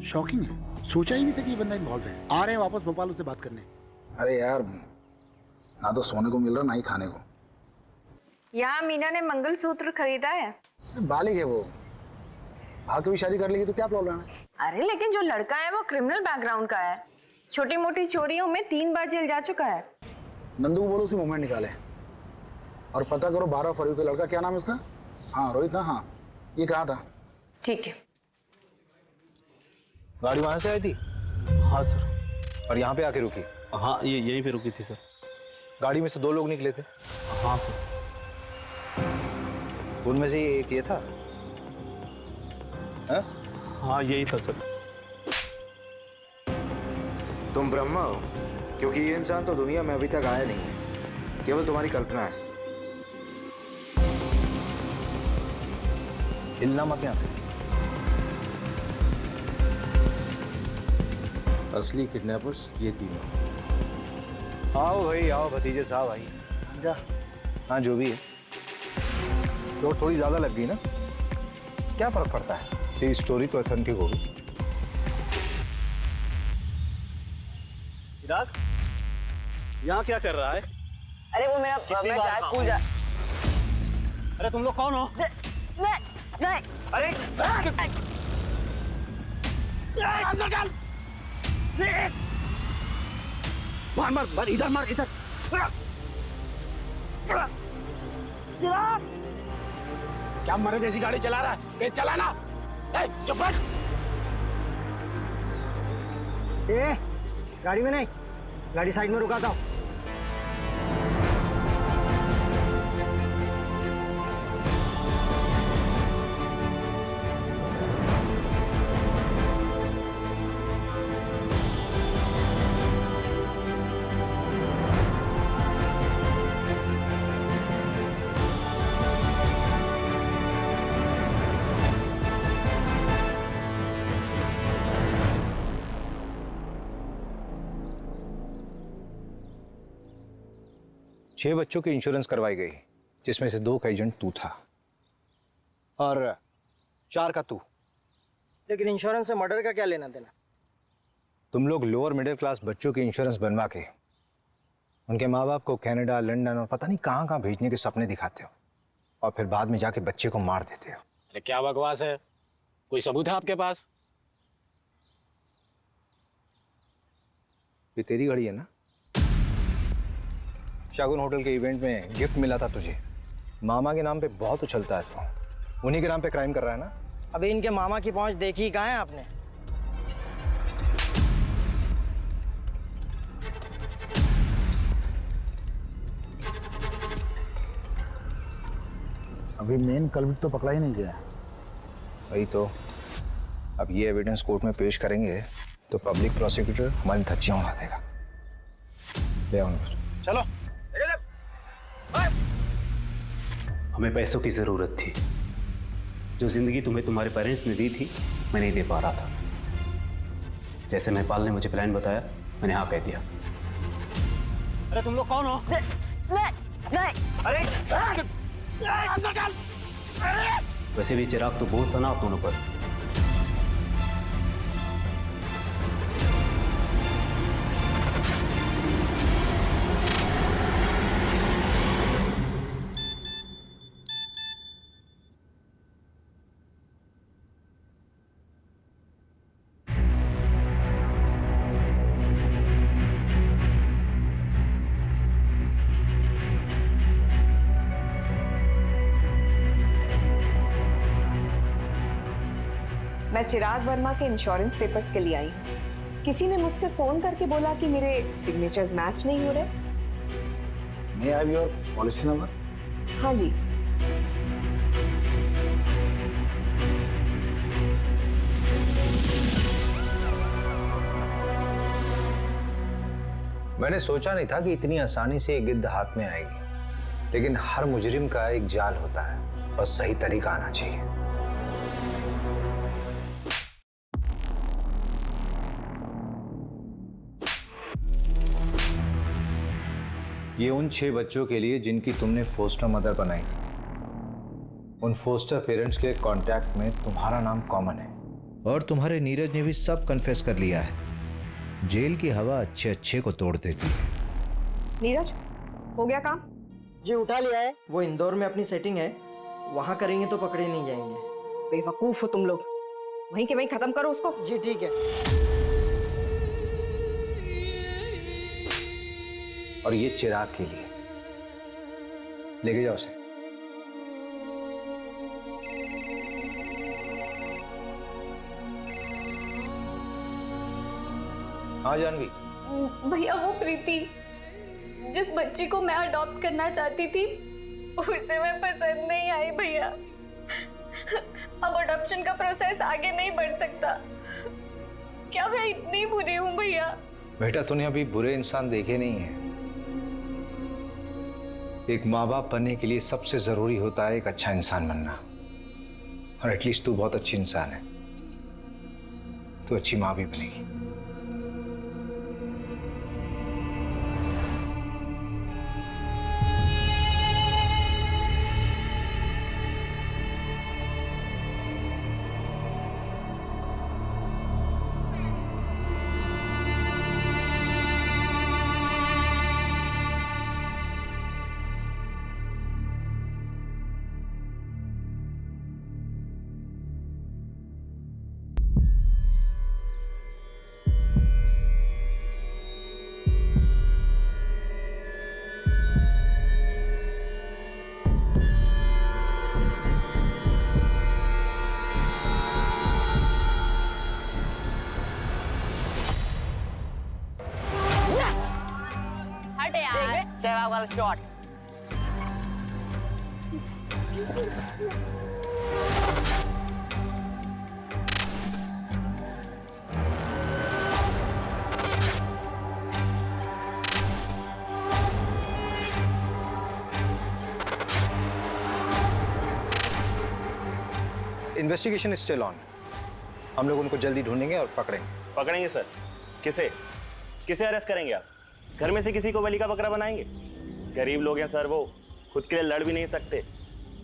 शॉकिंग है, सोचा ही नहीं था कि ये बंदा इन्वॉल्व है। आ रहे हैं वापस भोपाल उससे बात करने। अरे यार, ना तो सोने को मिल रहा ना ही खाने को। यहाँ मीना ने मंगलसूत्र खरीदा है। बालिग है वो, भाग के भी शादी कर लेगी तो क्या प्रॉब्लम है? अरे लेकिन जो लड़का है वो क्रिमिनल बैकग्राउंड का है, छोटी मोटी चोरियों में 3 बार जेल जा चुका है। नंदू को बोलो उसी मूवमेंट निकाले और पता करो 12 फरवरी का लड़का, क्या नाम है उसका? हाँ रोहित ना, हाँ ये कहा था। ठीक है। गाड़ी वहां से आई थी? हाँ सर। और यहाँ पे आके रुकी? हाँ, ये यहीं पे रुकी थी सर। गाड़ी में से 2 लोग निकले थे? हाँ सर। उनमें से एक ये था? हा? हाँ यही था सर। तुम ब्रह्मा हो, क्योंकि ये इंसान तो दुनिया में अभी तक आया नहीं है, केवल तुम्हारी कल्पना है। हिलना मत यहाँ से। असली किडनैपर्स ये तीनों। आओ भाई आओ, भतीजे साहब आई जा। हाँ जो भी है, तो थोड़ी ज्यादा लग गई ना, क्या फर्क पड़ता है, ये स्टोरी तो ऑथेंटिक होगी। चिराग, यहाँ क्या कर रहा है? अरे वो मेरा स्कूल जा। अरे तुम लोग कौन हो? नहीं। अरे मार मार मार, इधर मार, इधर। क्या मरे जैसी गाड़ी चला रहा है? तेज चलाना। चुप रख। गाड़ी में नहीं, गाड़ी साइड में रुका था। छह बच्चों की इंश्योरेंस करवाई गई, जिसमें से 2 का एजेंट तू था और 4 का तू। लेकिन इंश्योरेंस से मर्डर का क्या लेना देना? तुम लोग लोअर मिडिल क्लास बच्चों की इंश्योरेंस बनवा के उनके माँ बाप को कनाडा, लंदन और पता नहीं कहाँ कहाँ भेजने के सपने दिखाते हो और फिर बाद में जाके बच्चे को मार देते हो। अरे क्या बकवास है, कोई सबूत है आपके पास? ये तेरी घड़ी है ना? शागुन होटल के इवेंट में गिफ्ट मिला था तुझे, मामा के नाम पे बहुत उछलता है तू, उन्हीं के नाम पे क्राइम कर रहा है ना? अभी इनके मामा की पहुंच देखी कहाँ है आपने? अभी मेन कल्प्रिट तो पकड़ा ही नहीं गया। वही तो, अब ये एविडेंस कोर्ट में पेश करेंगे तो पब्लिक प्रोसिक्यूटर हमारी धज्जियां उड़ा देगा। ले आओ चलो। हमें पैसों की ज़रूरत थी, जो ज़िंदगी तुम्हें तुम्हारे पेरेंट्स ने दी थी, मैं नहीं दे पा रहा था। जैसे महिपाल ने मुझे प्लान बताया, मैंने हाँ कह दिया। अरे तुम लोग कौन हो? नहीं। अरे वैसे भी चिराग तो बोझ था ना आप दोनों पर। मैं चिराग वर्मा के इंश्योरेंस पेपर्स के लिए आई हूँ। किसी ने मुझसे फोन करके बोला कि मेरे सिग्नेचर्स मैच नहीं हो रहे। May I have your policy number? हाँ जी। मैंने सोचा नहीं था कि इतनी आसानी से एक गिद्ध हाथ में आएगी, लेकिन हर मुजरिम का एक जाल होता है, बस सही तरीका आना चाहिए। ये उन 6 बच्चों के लिए जिनकी तुमने फोस्टर मदर बनाई थी। उन फोस्टर पेरेंट्स के कांटेक्ट में तुम्हारा नाम कॉमन है। और तुम्हारे नीरज ने भी सब कन्फेस कर लिया है। जेल की हवा अच्छे अच्छे को तोड़ देती है। नीरज, हो गया काम? जी उठा लिया है, वो इंदौर में अपनी सेटिंग है, वहाँ करेंगे तो पकड़े नहीं जाएंगे। बेवकूफ हो तुम लोग, वहीं के वहीं खत्म करो उसको। जी ठीक है। और ये चिराग के लिए, लेके जाओ उसे। हाँ जानवी। भैया वो प्रीति जिस बच्ची को मैं अडॉप्ट करना चाहती थी उसे मैं पसंद नहीं आई भैया। अब अडॉप्शन का प्रोसेस आगे नहीं बढ़ सकता। क्या मैं इतनी बुरी हूँ भैया? बेटा तूने अभी बुरे इंसान देखे नहीं है। एक माँ बाप बनने के लिए सबसे जरूरी होता है एक अच्छा इंसान बनना, और एटलीस्ट तू बहुत अच्छी इंसान है, तू अच्छी माँ भी बनेगी। सहवाग वाला shot. Investigation is still on. हम लोग उनको जल्दी ढूंढेंगे और पकड़ेंगे। पकड़ेंगे सर? किसे किसे अरेस्ट करेंगे आप? घर में से किसी को बलि का बकरा बनाएंगे? गरीब लोग हैं सर, वो खुद के लिए लड़ भी नहीं सकते।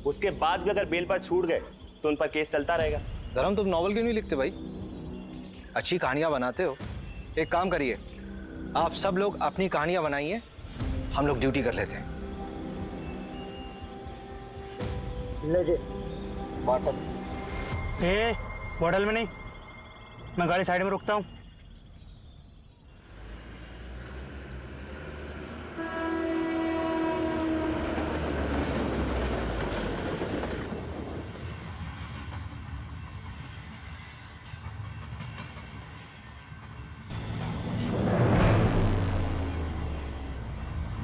उसके बाद भी अगर बेल पर छूट गए तो उन पर केस चलता रहेगा। धर्म तुम नॉवल क्यों नहीं लिखते भाई? अच्छी कहानियां बनाते हो। एक काम करिए, आप सब लोग अपनी कहानियां बनाइए, हम लोग ड्यूटी कर लेते हैं। ले बॉटल। बॉटल में नहीं, मैं गाड़ी साइड में रुकता हूँ।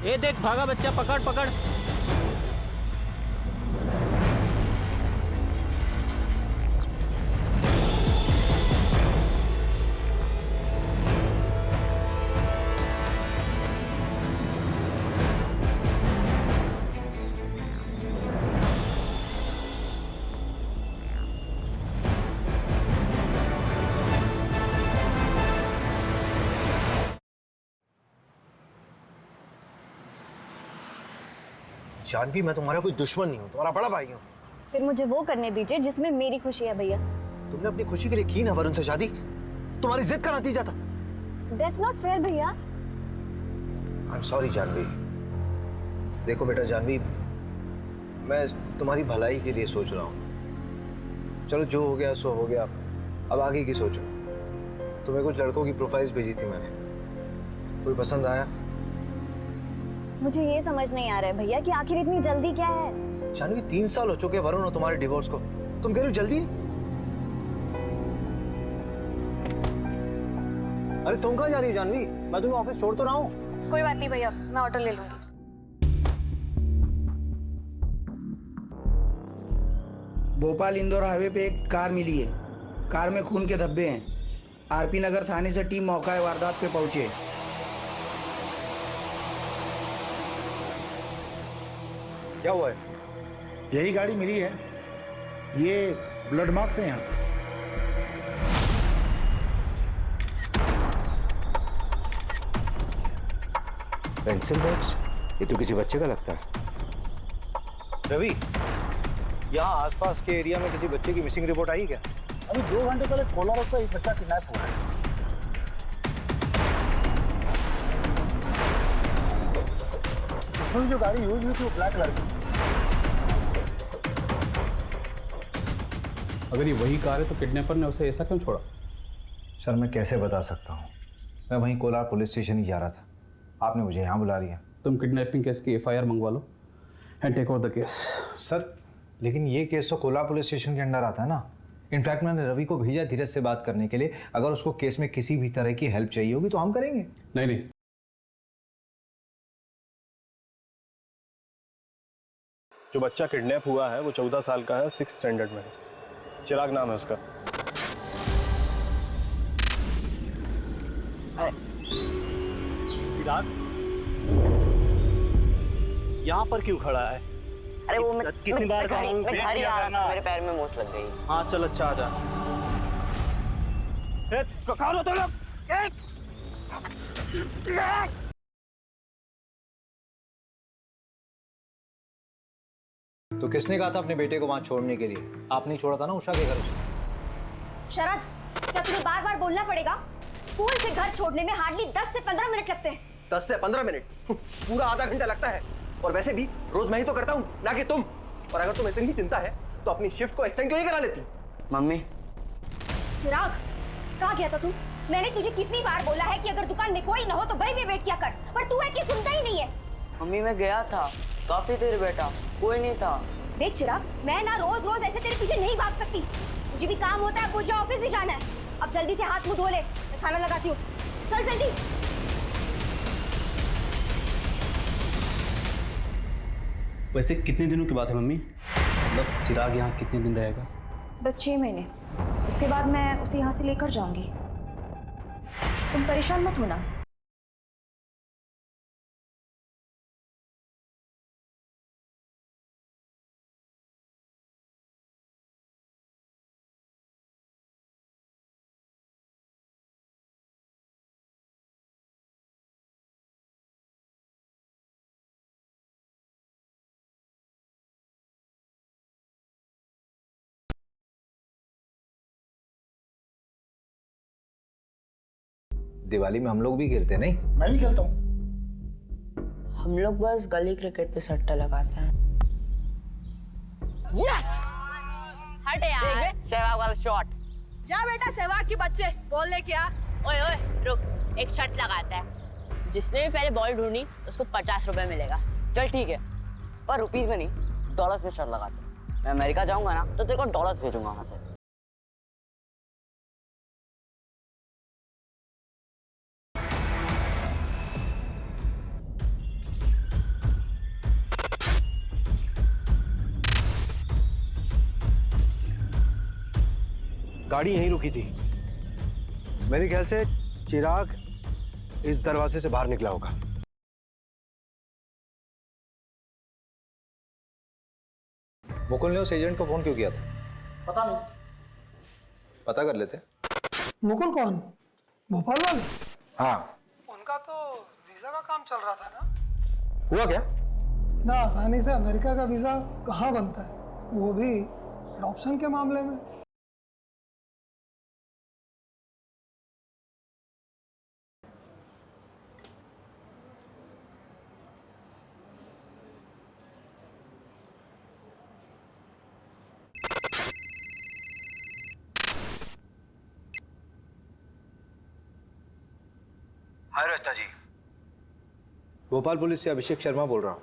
ये देख भागा बच्चा, पकड़ पकड़। जानवी, मैं तुम्हारा कोई दुश्मन नहीं हूँ, तुम्हारा बड़ा भाई हूँ। फिर मुझे वो करने दीजिए जिसमें मेरी खुशी है भैया। तुमने अपनी खुशी के लिए की ना वरुण से शादी, तुम्हारी जिद का नतीजा था। That's not fair भैया। I'm sorry Janvi. देखो बेटा जानवी, मैं तुम्हारी भलाई के लिए सोच रहा हूँ। चलो जो हो गया सो हो गया, अब आगे की सोचो। तुम्हें कुछ लड़कों की प्रोफाइल्स भेजी थी मैंने, कोई पसंद आया? मुझे ये समझ नहीं आ रहा है भैया कि आखिर इतनी जल्दी क्या है। जानवी 3 साल हो चुके वरुण और तुम्हारे डिवोर्स को, तुम कह रही हो जल्दी? अरे तुम कहाँ जा रही हो जानवी? मैं तुम्हें ऑफिस छोड़ तो रहा हूँ। कोई बात नहीं भैया, मैं ऑटो ले लूंगी। भोपाल इंदौर हाईवे पे एक कार मिली है। कार में खून के धब्बे हैं। आरपी नगर थाने से टीम मौका वारदात पे पहुंचे। क्या हुआ है? यही गाड़ी मिली है, ये ब्लड मार्क्स है यहाँ पे। Pencil box? ये तो किसी बच्चे का लगता है। रवि, यहाँ आसपास के एरिया में किसी बच्चे की मिसिंग रिपोर्ट आई क्या? अभी 2 घंटे पहले कोला रोड पर एक बच्चा किडनैप हुआ है। उसमें जो गाड़ी यूज हुई थी वो ब्लैक कलर की। अगर ये वही कार है तो किडनैपर ने उसे ऐसा क्यों छोड़ा? सर मैं कैसे बता सकता हूँ, मैं वहीं कोलार पुलिस स्टेशन ही जा रहा था, आपने मुझे यहाँ बुला लिया। तुम किडनैपिंग केस की FIR मंगवा लो and take over the case. Sir लेकिन ये केस तो कोलार पुलिस स्टेशन के अंडर आता है ना। इनफैक्ट मैंने रवि को भेजा धीरज से बात करने के लिए, अगर उसको केस में किसी भी तरह की हेल्प चाहिए होगी तो हम करेंगे। नहीं, जो बच्चा किडनैप हुआ है वो 14 साल का है, 6th स्टैंडर्ड में है। चिराग नाम है उसका। चिराग यहाँ पर क्यों खड़ा है? अरे वो मैं कितनी बार घर ही आ रहा था, मेरे पैर में मोच लग गई। हाँ चल अच्छा आ जा। कहाँ लो तो लोग? तो किसने कहा था अपने बेटे को वहां छोड़ने के लिए? आपने छोड़ा था ना उषा के घर उसे। शरद, क्या तुम्हें बार बार बोलना पड़ेगा? स्कूल से घर छोड़ने में हार्डली 10 से 15 मिनट लगते हैं। 10 से 15 मिनट? पूरा आधा घंटा लगता है। और वैसे भी रोज मैं ही तो करता हूँ, ना कि तुम। और अगर तुम्हें इतनी चिंता है तो अपनी शिफ्ट को एक्सटेंड क्यों नहीं करा लेती? मम्मी। चिराग, कहाँ गया था तू? मैंने तुझे कितनी बार बोला है कि अगर दुकान में कोई ना हो तो वहीं पे वेट किया कर, पर तू है कि सुनता ही नहीं है। मम्मी मैं गया था, काफी देर बैठा, कोई नहीं था। देख चिराग, मैं ना रोज रोज ऐसे तेरे पीछे नहीं भाग सकती। मुझे भी काम होता है, मुझे ऑफिस भी जाना है। अब जल्दी से हाथ मुंह धो ले, मैं खाना लगाती हूँ। चल जल्दी। वैसे कितने दिनों की बात है मम्मी? मतलब चिराग यहाँ कितने दिन रहेगा? बस 6 महीने, उसके बाद मैं उसे यहाँ से लेकर जाऊंगी। तुम परेशान मत होना। दिवाली में हम लोग भी खेलते हैं नहीं? मैं भी खेलता हूँ। हम लोग बस गली क्रिकेट पे सट्टा लगाते हैं। यस! हट यार। सहवाग वाला शॉट। जा बेटा सहवाग के बच्चे, बॉल लेके आ। ओए ओए रुक, एक शर्त लगाता है। जिसने भी पहले बॉल ढूंढी उसको 50 रुपए मिलेगा। चल ठीक है, पर रुपीज में नहीं, डॉलर्स में शर्त लगाते हैं। मैं अमेरिका जाऊंगा ना तो तेरे को डॉलर्स भेजूंगा वहां से। गाड़ी यहीं रुकी थी। मेरे ख्याल से चिराग इस दरवाजे से बाहर निकला होगा। मुकुल ने उस एजेंट को फोन क्यों किया था? पता नहीं। पता कर लेते। मुकुल कौन? भोपाल वाले? हाँ। उनका तो वीजा का काम चल रहा था ना? हुआ क्या? ना आसानी से अमेरिका का वीजा कहाँ बनता है, वो भी एडॉप्शन के मामले में। हाय रस्ता जी, भोपाल पुलिस से अभिषेक शर्मा बोल रहा हूँ।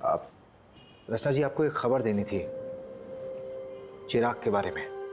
आप रस्ता जी, आपको एक खबर देनी थी चिराग के बारे में।